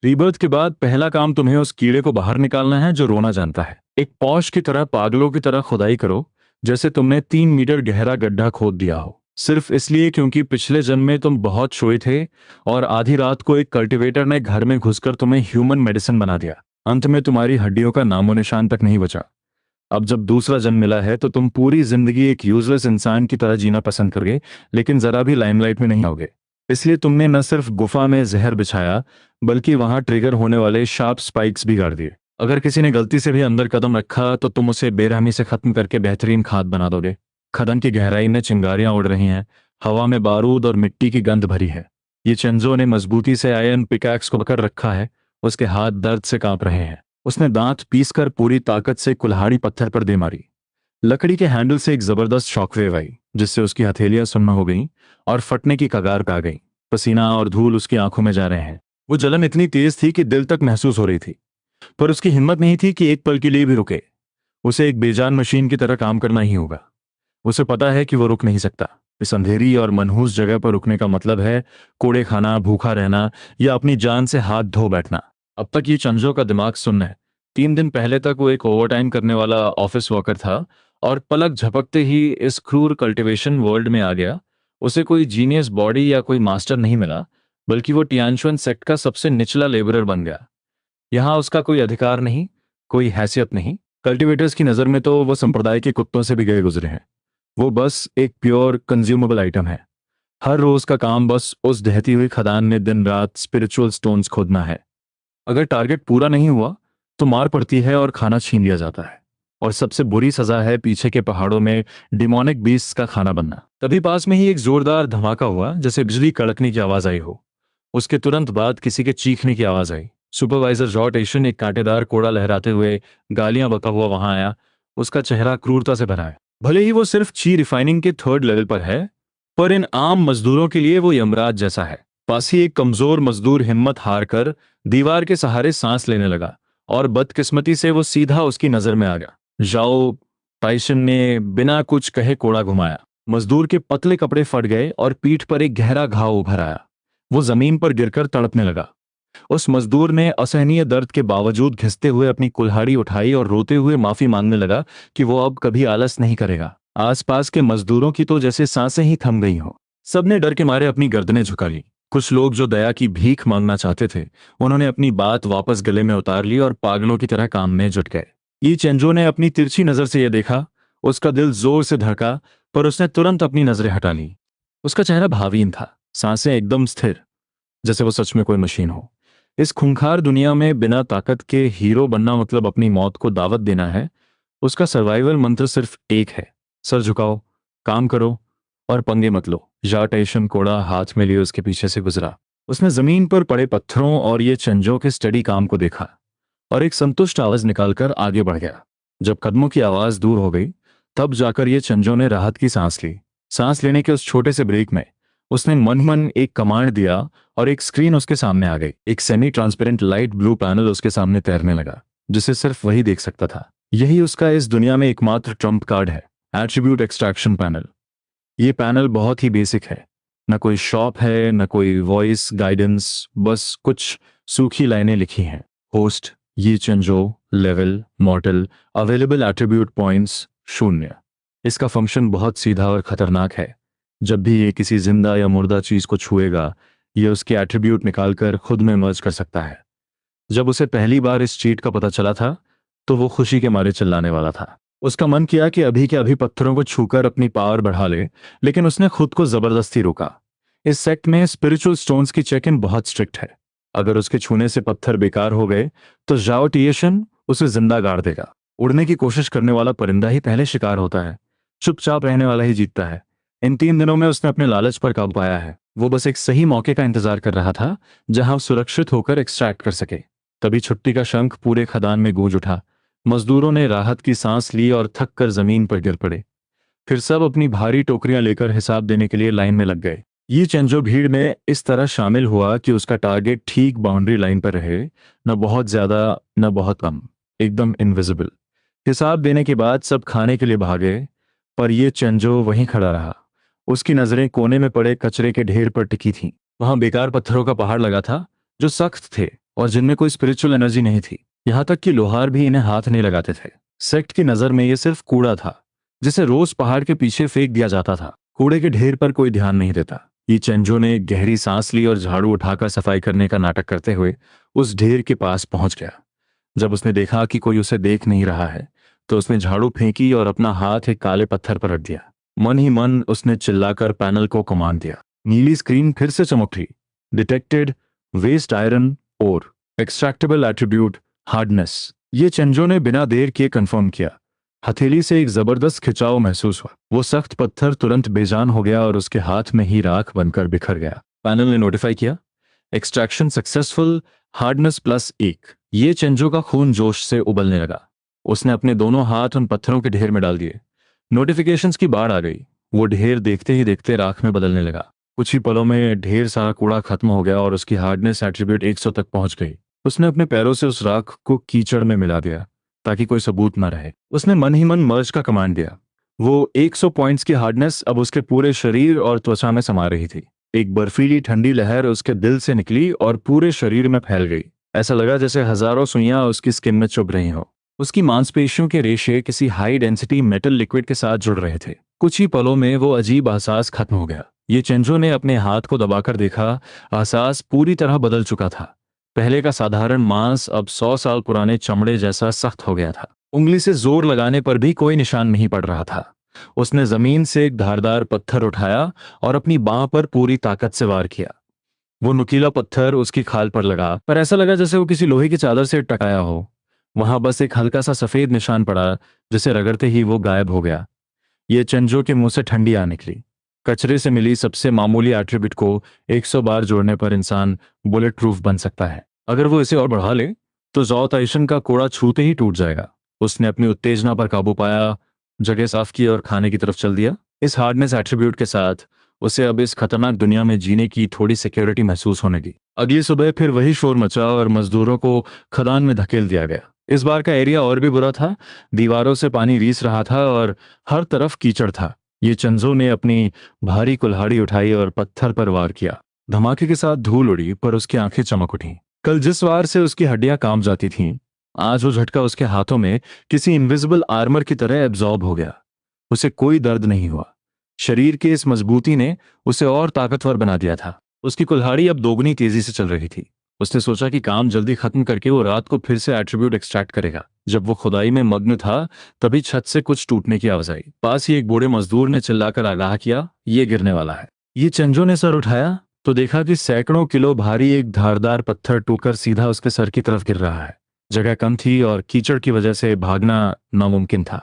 Rebirth के बाद पहला काम तुम्हें उस कीड़े को बाहर निकालना है जो रोना जानता है। एक पॉश की तरह पागलों की तरह खुदाई करो, जैसे तुमने 3 मीटर गहरा गड्ढा खोद दिया हो, सिर्फ इसलिए क्योंकि पिछले जन्म में तुम बहुत सोए थे और आधी रात को एक कल्टीवेटर ने घर में घुसकर तुम्हें ह्यूमन मेडिसिन बना दिया। अंत में तुम्हारी हड्डियों का नामो निशान तक नहीं बचा। अब जब दूसरा जन्म मिला है तो तुम पूरी जिंदगी एक यूजलेस इंसान की तरह जीना पसंद करोगे, लेकिन जरा भी लाइमलाइट में नहीं आओगे। इसलिए तुमने न सिर्फ गुफा में जहर बिछाया, बल्कि वहां ट्रिगर होने वाले शार्प स्पाइक्स भी गाड़ दिए। अगर किसी ने गलती से भी अंदर कदम रखा तो तुम उसे बेरहमी से खत्म करके बेहतरीन खाद बना दोगे। खदान की गहराई में चिंगारियां उड़ रही हैं, हवा में बारूद और मिट्टी की गंध भरी है। ये चेंजो ने मजबूती से आयरन पिकैक्स को पकड़ रखा है। उसके हाथ दर्द से कांप रहे हैं। उसने दांत पीसकर पूरी ताकत से कुल्हाड़ी पत्थर पर दे मारी। लकड़ी के हैंडल से एक जबरदस्त शॉकवेव आई, जिससे उसकी हथेलियां सुन्न हो गईं और फटने की कगार पे आ गई। पसीना और धूल उसकी आंखों में जा रहे हैं। वो जलन इतनी तेज थी कि दिल तक महसूस हो रही थी, पर उसकी हिम्मत नहीं थी कि एक पल के लिए भी रुके। उसे एक बेजान मशीन की तरह काम करना ही होगा। उसे पता है कि वो रुक नहीं सकता। इस अंधेरी और मनहूस जगह पर रुकने का मतलब है कोड़े खाना, भूखा रहना या अपनी जान से हाथ धो बैठना। अब तक ये चंजो का दिमाग सुन्न है। 3 दिन पहले तक वो एक ओवरटाइम करने वाला ऑफिस वर्कर था, और पलक झपकते ही इस क्रूर कल्टीवेशन वर्ल्ड में आ गया। उसे कोई जीनियस बॉडी या कोई मास्टर नहीं मिला, बल्कि वो टियानशुन सेक्ट का सबसे निचला लेबरर बन गया। यहाँ उसका कोई अधिकार नहीं, कोई हैसियत नहीं। कल्टीवेटर्स की नज़र में तो वो संप्रदाय के कुत्तों से भी गए गुजरे हैं। वो बस एक प्योर कंज्यूमेबल आइटम है। हर रोज का काम बस उस ढहती हुई खदान में दिन रात स्पिरिचुअल स्टोन्स खोदना है। अगर टारगेट पूरा नहीं हुआ तो मार पड़ती है और खाना छीन लिया जाता है। और सबसे बुरी सजा है पीछे के पहाड़ों में डिमोनिक बीस्ट का खाना बनना। तभी पास में ही एक जोरदार धमाका हुआ, जैसे बिजली कड़कने की आवाज आई हो। उसके तुरंत बाद किसी के चीखने की आवाज आई। सुपरवाइजर जॉ टेशन एक कांटेदार कोड़ा लहराते हुए गालियां बका हुआ वहां आया। उसका चेहरा क्रूरता से भरा है। भले ही वो सिर्फ ची रिफाइनिंग के 3rd लेवल पर है, पर इन आम मजदूरों के लिए वो यमराज जैसा है। पास ही एक कमजोर मजदूर हिम्मत हार कर दीवार के सहारे सांस लेने लगा, और बदकिस्मती से वो सीधा उसकी नजर में आ गया। जाओ टाइसन ने बिना कुछ कहे कोड़ा घुमाया। मजदूर के पतले कपड़े फट गए और पीठ पर एक गहरा घाव उभर आया। वो जमीन पर गिरकर तड़पने लगा। उस मजदूर ने असहनीय दर्द के बावजूद घिसते हुए अपनी कुल्हाड़ी उठाई और रोते हुए माफी मांगने लगा कि वो अब कभी आलस नहीं करेगा। आसपास के मजदूरों की तो जैसे सांसें ही थम गई हों। सबने डर के मारे अपनी गर्दनें झुका ली। कुछ लोग जो दया की भीख मांगना चाहते थे, उन्होंने अपनी बात वापस गले में उतार ली और पागलों की तरह काम में जुट गए। ये चेंजो ने अपनी तिरछी नजर से यह देखा। उसका दिल जोर से धड़का, पर उसने तुरंत अपनी नजरें हटा ली। उसका चेहरा भावहीन था, सांसें एकदम स्थिर, जैसे वो सच में कोई मशीन हो। इस खूंखार दुनिया में बिना ताकत के हीरो बनना मतलब अपनी मौत को दावत देना है। उसका सर्वाइवल मंत्र सिर्फ एक है, सर झुकाओ, काम करो और पंगे मत लो। जाटेशन कोड़ा हाथ में लिए उसके पीछे से गुजरा। उसने जमीन पर पड़े पत्थरों और ये चंजों के स्टडी काम को देखा और एक संतुष्ट आवाज निकालकर आगे बढ़ गया। जब कदमों की आवाज दूर हो गई, तब जाकर ये चंजों ने राहत की सांस ली। सांस लेने के उस छोटे से ब्रेक में उसने मन मन एक कमांड दिया और एक स्क्रीन उसके सामने आ गई। एक semi transparent light blue panel उसके सामने तैरने लगा, जिसे सिर्फ वही देख सकता था। यही उसका इस दुनिया में एकमात्र ट्रम्प कार्ड है, एट्रीब्यूट एक्सट्रैक्शन पैनल। ये पैनल बहुत ही बेसिक है। न कोई शॉप है, न कोई वॉइस गाइडेंस, बस कुछ सूखी लाइनें लिखी हैं। होस्ट ये चंजो, level model, available attribute points 0। इसका फंक्शन बहुत सीधा और खतरनाक है। जब भी ये किसी जिंदा या मुर्दा चीज को छुएगा, ये उसके एट्रीब्यूट निकालकर खुद में मर्ज कर सकता है। जब उसे पहली बार इस चीट का पता चला था, तो वो खुशी के मारे चिल्लाने वाला था। उसका मन किया कि अभी के अभी पत्थरों को छूकर अपनी पावर बढ़ा ले, लेकिन उसने खुद को जबरदस्ती रोका। इस सेक्ट में स्पिरिचुअल स्टोन्स की चेक इन बहुत स्ट्रिक्ट है। अगर उसके छूने से पत्थर बेकार हो गए तो जाओ टिएशन उसे जिंदा गाड़ देगा। उड़ने की कोशिश करने वाला परिंदा ही पहले शिकार होता है, चुपचाप रहने वाला ही जीतता है। इन 3 दिनों में उसने अपने लालच पर काबू पाया है। वो बस एक सही मौके का इंतजार कर रहा था, जहां वो सुरक्षित होकर एक्सट्रैक्ट कर सके। तभी छुट्टी का शंख पूरे खदान में गूंज उठा। मजदूरों ने राहत की सांस ली और थक कर जमीन पर गिर पड़े। फिर सब अपनी भारी टोकरियां लेकर हिसाब देने के लिए लाइन में लग गए। ये चेंजो भीड़ में इस तरह शामिल हुआ कि उसका टारगेट ठीक बाउंड्री लाइन पर रहे, न बहुत ज्यादा न बहुत कम, एकदम इनविजिबल। हिसाब देने के बाद सब खाने के लिए भागे, पर यह चेंजो वहीं खड़ा रहा। उसकी नजरें कोने में पड़े कचरे के ढेर पर टिकी थीं। वहां बेकार पत्थरों का पहाड़ लगा था, जो सख्त थे और जिनमें कोई स्पिरिचुअल एनर्जी नहीं थी। यहाँ तक कि लोहार भी इन्हें हाथ नहीं लगाते थे। सेक्ट की नजर में ये सिर्फ कूड़ा था, जिसे रोज पहाड़ के पीछे फेंक दिया जाता था। कूड़े के ढेर पर कोई ध्यान नहीं देता। ये चेंजो ने गहरी सांस ली और झाड़ू उठाकर सफाई करने का नाटक करते हुए उस ढेर के पास पहुंच गया। जब उसने देखा कि कोई उसे देख नहीं रहा है, तो उसने झाड़ू फेंकी और अपना हाथ एक काले पत्थर पर रख दिया। मन ही मन उसने चिल्लाकर पैनल को कमांड दिया। नीली स्क्रीन फिर से चमक उठी। डिटेक्टेड वेस्ट आयरन और एक्सट्रैक्टेबल एट्रीब्यूट हार्डनेस। ये चेंजो ने बिना देर किए कंफर्म किया। हथेली से एक जबरदस्त खिंचाव महसूस हुआ। वो सख्त पत्थर तुरंत बेजान हो गया और उसके हाथ में ही राख बनकर बिखर गया। पैनल ने नोटिफाई किया, एक्सट्रैक्शन सक्सेसफुल, हार्डनेस +1। ये चेंजो का खून जोश से उबलने लगा। उसने अपने दोनों हाथ उन पत्थरों के ढेर में डाल दिए। नोटिफिकेशंस की बाढ़ आ गई। वो ढेर देखते ही देखते राख में बदलने लगा। कुछ ही पलों में ढेर सारा कूड़ा खत्म हो गया और उसकी हार्डनेस एट्रीब्यूट 100 तक पहुंच गई। उसने अपने पैरों से उस राख को कीचड़ में मिला दिया ताकि कोई सबूत न रहे। उसने मन ही मन मर्ज का कमांड दिया। वो 100 पॉइंट्स की हार्डनेस अब उसके पूरे शरीर और त्वचा में समा रही थी। एक बर्फीली ठंडी लहर उसके दिल से निकली और पूरे शरीर में फैल गई। ऐसा लगा जैसे हजारों सुइयां उसकी स्किन में चुभ रही हो। उसकी मांसपेशियों के रेशे किसी हाई डेंसिटी मेटल लिक्विड के साथ जुड़ रहे थे। कुछ ही पलों में वो अजीब एहसास खत्म हो गया। ये चेंजो ने अपने हाथ को दबाकर देखा। एहसास पूरी तरह बदल चुका था। पहले का साधारण मांस अब 100 साल पुराने चमड़े जैसा सख्त हो गया था। उंगली से जोर लगाने पर भी कोई निशान नहीं पड़ रहा था। उसने जमीन से एक धारदार पत्थर उठाया और अपनी बांह पर पूरी ताकत से वार किया। वो नुकीला पत्थर उसकी खाल पर लगा, पर ऐसा लगा जैसे वो किसी लोहे की चादर से टकराया हो। वहां बस एक हल्का सा सफेद निशान पड़ा, जिसे रगड़ते ही वो गायब हो गया। ये चेंजो के मुंह से ठंडी आ निकली। कचरे से मिली सबसे मामूली एट्रीब्यूट को 100 बार जोड़ने पर इंसान बुलेट प्रूफ बन सकता है। अगर वो इसे और बढ़ा ले तो ज़ाओ ताइशन का कोड़ा छूते ही टूट जाएगा। उसने अपनी उत्तेजना पर काबू पाया, जगह साफ की और खाने की तरफ चल दिया। इस हार्डनेस एट्रीब्यूट के साथ उसे अब इस खतरनाक दुनिया में जीने की थोड़ी सिक्योरिटी महसूस होने लगी। अगली सुबह फिर वही शोर मचा और मजदूरों को खदान में धकेल दिया गया। इस बार का एरिया और भी बुरा था। दीवारों से पानी रीस रहा था और हर तरफ कीचड़ था। ये चंजो ने अपनी भारी कुल्हाड़ी उठाई और पत्थर पर वार किया। धमाके के साथ धूल उड़ी, पर उसकी आंखें चमक उठी। कल जिस वार से उसकी हड्डियां काम जाती थीं, आज वो झटका उसके हाथों में किसी इनविजिबल आर्मर की तरह एब्जॉर्ब हो गया। उसे कोई दर्द नहीं हुआ। शरीर की इस मजबूती ने उसे और ताकतवर बना दिया था। उसकी कुल्हाड़ी अब दोगुनी तेजी से चल रही थी। उसने सोचा कि काम जल्दी खत्म करके वो रात को फिर से एट्रीब्यूट एक्सट्रैक्ट करेगा। जब वो खुदाई में मग्न था, तभी छत से कुछ टूटने की आवाज आई। पास ही एक बूढ़े मजदूर ने चिल्लाकर आगाह किया, ये गिरने वाला है। ये चंजो ने सर उठाया तो देखा कि सैकड़ों किलो भारी एक धारदार पत्थर टूटकर सीधा उसके सर की तरफ गिर रहा है। जगह कम थी और कीचड़ की वजह से भागना नामुमकिन था।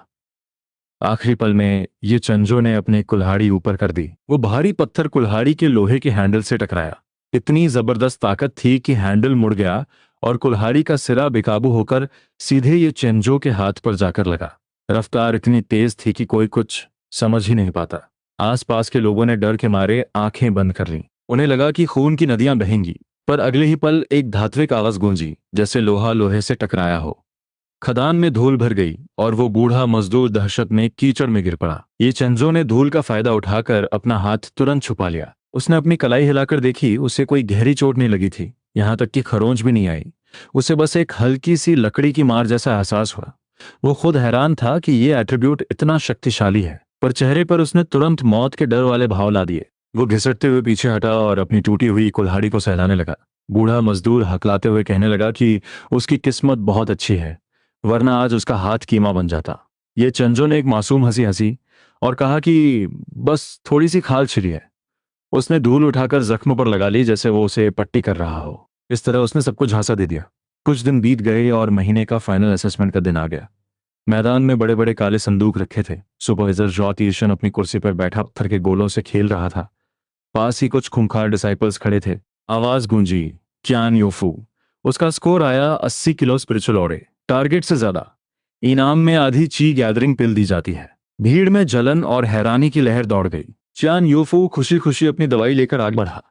आखिरी पल में ये चंजो ने अपनी कुल्हाड़ी ऊपर कर दी। वो भारी पत्थर कुल्हाड़ी के लोहे के हैंडल से टकराया। इतनी जबरदस्त ताकत थी कि हैंडल मुड़ गया और कुल्हाड़ी का सिरा बेकाबू होकर सीधे ये चेंजो के हाथ पर जाकर लगा। रफ्तार इतनी तेज थी कि कोई कुछ समझ ही नहीं पाता। आसपास के लोगों ने डर के मारे आंखें बंद कर लीं। उन्हें लगा कि खून की नदियां बहेंगी, पर अगले ही पल एक धात्विक आवाज गूंजी, जैसे लोहा लोहे से टकराया हो। खदान में धूल भर गई और वो बूढ़ा मजदूर दहशत में कीचड़ में गिर पड़ा। ये चंजो ने धूल का फायदा उठाकर अपना हाथ तुरंत छुपा लिया। उसने अपनी कलाई हिलाकर देखी। उसे कोई गहरी चोट नहीं लगी थी, यहां तक कि खरोंच भी नहीं आई। उसे बस एक हल्की सी लकड़ी की मार जैसा एहसास हुआ। वो खुद हैरान था कि ये एट्रीब्यूट इतना शक्तिशाली है, पर चेहरे पर उसने तुरंत मौत के डर वाले भाव ला दिए। वो घिसटते हुए पीछे हटा और अपनी टूटी हुई कुल्हाड़ी को सहलाने लगा। बूढ़ा मजदूर हकलाते हुए कहने लगा कि उसकी किस्मत बहुत अच्छी है, वरना आज उसका हाथ कीमा बन जाता। ये चंजो ने एक मासूम हंसी हंसी और कहा कि बस थोड़ी सी खाल छिली है। उसने धूल उठाकर जख्म पर लगा ली, जैसे वो उसे पट्टी कर रहा हो। इस तरह उसने सबको झांसा दे दिया। कुछ दिन बीत गए और महीने का फाइनल असेसमेंट का दिन आ गया। मैदान में बड़े बड़े काले संदूक रखे थे। सुपरवाइजर जॉ तीरशन अपनी कुर्सी पर बैठा पत्थर के गोलों से खेल रहा था। पास ही कुछ खूंखार डिसाइपल्स खड़े थे। आवाज गूंजी, क्यान योफू। उसका स्कोर आया 80 किलो स्पिरिचुअल ऑरे, टारगेट से ज्यादा। इनाम में आधी ची गैदरिंग पिल दी जाती है। भीड़ में जलन और हैरानी की लहर दौड़ गई। च्यान यूफू खुशी खुशी अपनी दवाई लेकर आगे बढ़ा।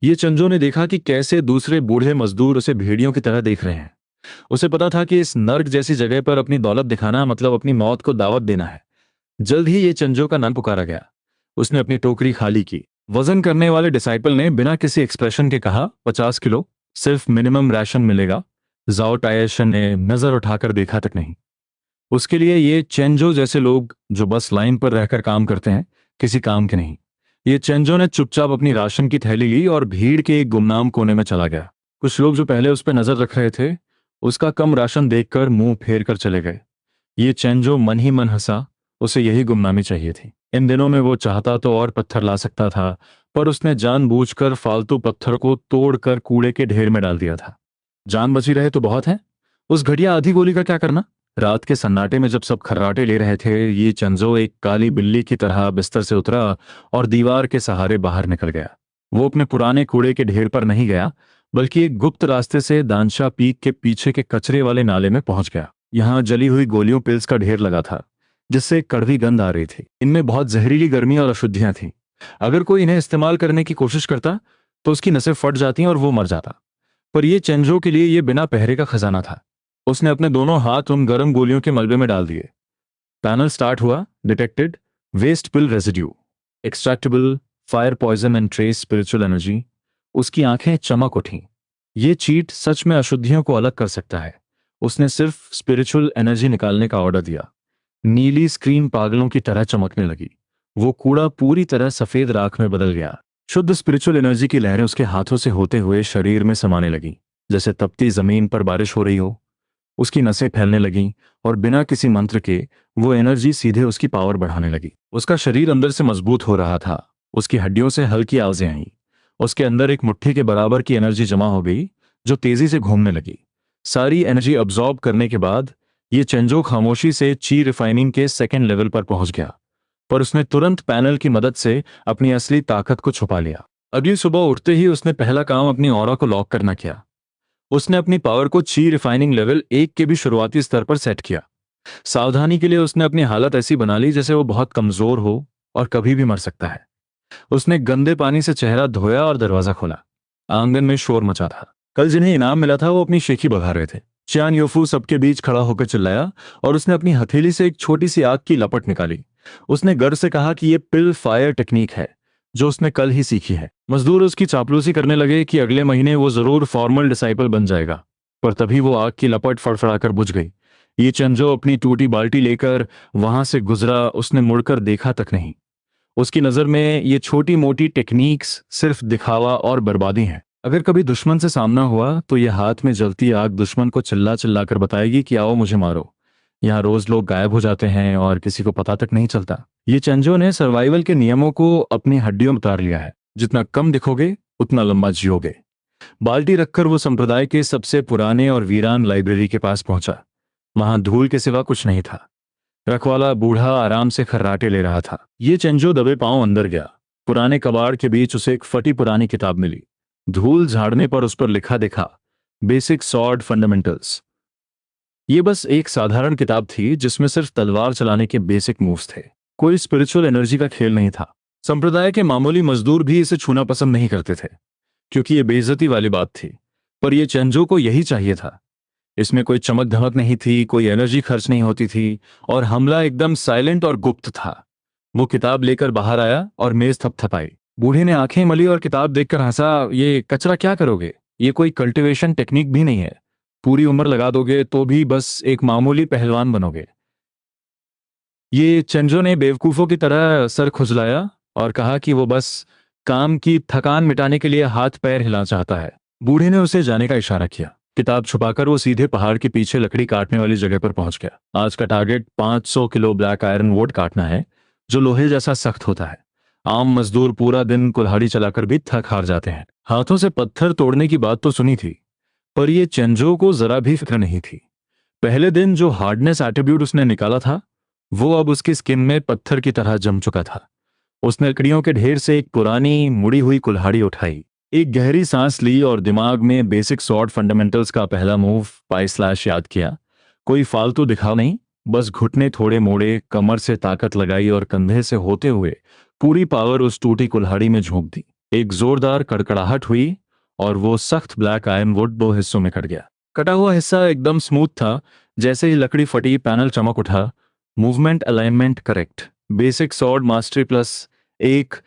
ये चंजो ने देखा कि कैसे दूसरे बूढ़े मजदूर उसे भेड़ियों की तरह देख रहे हैं। उसे पता था कि इस नर्क जैसी जगह पर अपनी दौलत दिखाना मतलब अपनी मौत को दावत देना है। जल्द ही ये चंजो का नाम पुकारा गया। उसने अपनी टोकरी खाली की। वजन करने वाले डिसाइपल ने बिना किसी एक्सप्रेशन के कहा, 50 किलो। सिर्फ मिनिमम राशन मिलेगा। जाओ टायशन ने नजर उठाकर देखा तक नहीं। उसके लिए ये चेंजो जैसे लोग जो बस लाइन पर रहकर काम करते हैं, किसी काम के नहीं। ये चेंजो ने चुपचाप अपनी राशन की थैली ली और भीड़ के एक गुमनाम कोने में चला गया। कुछ लोग जो पहले उस पर नजर रख रहे थे, उसका कम राशन देखकर मुंह फेर कर चले गए। ये चेंजो मन ही मन हंसा। उसे यही गुमनामी चाहिए थी। इन दिनों में वो चाहता तो और पत्थर ला सकता था, पर उसने जानबूझकर फालतू पत्थर को तोड़कर कूड़े के ढेर में डाल दिया था। जान बची रहे तो बहुत है, उस घटिया आधी गोली का क्या करना। रात के सन्नाटे में जब सब खर्राटे ले रहे थे, ये चंजो एक काली बिल्ली की तरह बिस्तर से उतरा और दीवार के सहारे बाहर निकल गया। वो अपने पुराने कूड़े के ढेर पर नहीं गया, बल्कि एक गुप्त रास्ते से दानशा पीक के पीछे के कचरे वाले नाले में पहुंच गया। यहाँ जली हुई गोलियों पिल्स का ढेर लगा था, जिससे एक कड़वी गंध आ रही थी। इनमें बहुत जहरीली गर्मी और अशुद्धियां थीं। अगर कोई इन्हें इस्तेमाल करने की कोशिश करता तो उसकी नसें फट जाती और वो मर जाता। पर ये चेंजो के लिए ये बिना पहरे का खजाना था। उसने अपने दोनों हाथ उन गर्म गोलियों के मलबे में डाल दिए। पैनल स्टार्ट हुआ। Detected waste pill residue, extractable fire poison and trace spiritual energy. उसकी आंखें चमक उठीं। ये चीट सच में अशुद्धियों को अलग कर सकता है। उसने सिर्फ स्पिरिचुअल एनर्जी निकालने का ऑर्डर दिया। नीली स्क्रीन पागलों की तरह चमकने लगी। वो कूड़ा पूरी तरह सफेद राख में बदल गया। शुद्ध स्पिरिचुअल एनर्जी की लहरें उसके हाथों से होते हुए शरीर में समाने लगी, जैसे तपती जमीन पर बारिश हो रही हो। उसकी नसें फैलने लगीं और बिना किसी मंत्र के वो एनर्जी सीधे उसकी पावर बढ़ाने लगी। उसका शरीर अंदर से मजबूत हो रहा था। उसकी हड्डियों से हल्की आवाजें आईं। उसके अंदर एक मुट्ठी के बराबर की एनर्जी जमा हो गई, जो तेजी से घूमने लगी। सारी एनर्जी अब्जॉर्ब करने के बाद ये चेंजो खामोशी से ची रिफाइनिंग के सेकेंड लेवल पर पहुंच गया, पर उसने तुरंत पैनल की मदद से अपनी असली ताकत को छुपा लिया। अगली सुबह उठते ही उसने पहला काम अपनी ऑरा को लॉक करना किया। उसने अपनी पावर को ची रिफाइनिंग लेवल 1 के भी शुरुआती स्तर पर सेट किया। सावधानी के लिए उसने अपनी हालत ऐसी बना ली जैसे वो बहुत कमजोर हो और कभी भी मर सकता है। उसने गंदे पानी से चेहरा धोया और दरवाजा खोला। आंगन में शोर मचा था। कल जिन्हें इनाम मिला था वो अपनी शेखी बघा रहे थे। चियान योफू सबके बीच खड़ा होकर चिल्लाया और उसने अपनी हथेली से एक छोटी सी आग की लपट निकाली। उसने गर्व से कहा कि यह पिल फायर टेक्निक है, जो उसने कल ही सीखी है। मजदूर उसकी चापलूसी करने लगे कि अगले महीने वो जरूर फॉर्मल डिसाइपल बन जाएगा, पर तभी वो आग की लपट फड़फड़ाकर बुझ गई। ये चंजो अपनी टूटी बाल्टी लेकर वहां से गुजरा। उसने मुड़कर देखा तक नहीं। उसकी नजर में ये छोटी मोटी टेक्निक्स सिर्फ दिखावा और बर्बादी हैं। अगर कभी दुश्मन से सामना हुआ तो ये हाथ में जलती आग दुश्मन को चिल्ला चिल्ला कर बताएगी कि आओ मुझे मारो। यहाँ रोज लोग गायब हो जाते हैं और किसी को पता तक नहीं चलता। ये चंजो ने सर्वाइवल के नियमों को अपनी हड्डियों में उतार लिया है। जितना कम दिखोगे उतना लंबा जियोगे। बाल्टी रखकर वो संप्रदाय के सबसे पुराने और वीरान लाइब्रेरी के पास पहुंचा। वहां धूल के सिवा कुछ नहीं था। रखवाला बूढ़ा आराम से खर्राटे ले रहा था। ये चंजो दबे पांव अंदर गया। पुराने कबाड़ के बीच उसे एक फटी पुरानी किताब मिली। धूल झाड़ने पर उस पर लिखा देखा, बेसिक सॉर्ड फंडामेंटल्स। ये बस एक साधारण किताब थी जिसमें सिर्फ तलवार चलाने के बेसिक मूव्स थे। कोई स्पिरिचुअल एनर्जी का खेल नहीं था। संप्रदाय के मामूली मजदूर भी इसे छूना पसंद नहीं करते थे, क्योंकि ये बेइज्जती वाली बात थी। पर यह चंजो को यही चाहिए था। इसमें कोई चमक धमक नहीं थी, कोई एनर्जी खर्च नहीं होती थी, और हमला एकदम साइलेंट और गुप्त था। वो किताब लेकर बाहर आया और मेज थपथपाई। बूढ़े ने आंखें मली और किताब देखकर हंसा। ये कचरा क्या करोगे? ये कोई कल्टीवेशन टेक्निक भी नहीं है। पूरी उम्र लगा दोगे तो भी बस एक मामूली पहलवान बनोगे। ये चंजो ने बेवकूफों की तरह सर खुजलाया और कहा कि वो बस काम की थकान मिटाने के लिए हाथ पैर हिला चाहता है। बूढ़े ने उसे जाने का इशारा किया। किताब छुपाकर वो सीधे पहाड़ के पीछे लकड़ी काटने वाली जगह पर पहुंच गया। आज का target 500 kilo black iron would काटना है, जो लोहे जैसा सख्त होता है। आम मजदूर पूरा दिन कुल्हाड़ी चलाकर भी थक हार जाते हैं। हाथों से पत्थर तोड़ने की बात तो सुनी थी, पर यह चंजो को जरा भी फिक्र नहीं थी। पहले दिन जो हार्डनेस एट्रीब्यूट उसने निकाला था, वो अब उसकी स्किन में पत्थर की तरह जम चुका था। उसने लकड़ियों के ढेर से एक पुरानी मुड़ी हुई कुल्हाड़ी उठाई, एक गहरी सांस ली और दिमाग में बेसिक सॉर्ड फंडामेंटल्स का पहला मूव पाई स्लैश याद किया। कोई फालतू दिखाव नहीं, बस घुटने थोड़े मोड़े, कमर से ताकत लगाई और कंधे से होते हुए पूरी पावर उस टूटी कुल्हाड़ी में झोंक दी। एक जोरदार कड़कड़ाहट हुई और वो सख्त ब्लैक आयरन वुड 2 हिस्सों में कट गया। कटा हुआ हिस्सा एकदम स्मूथ था। जैसे ही लकड़ी फटी, पैनल चमक उठा। Movement alignment correct, basic sword mastery +1।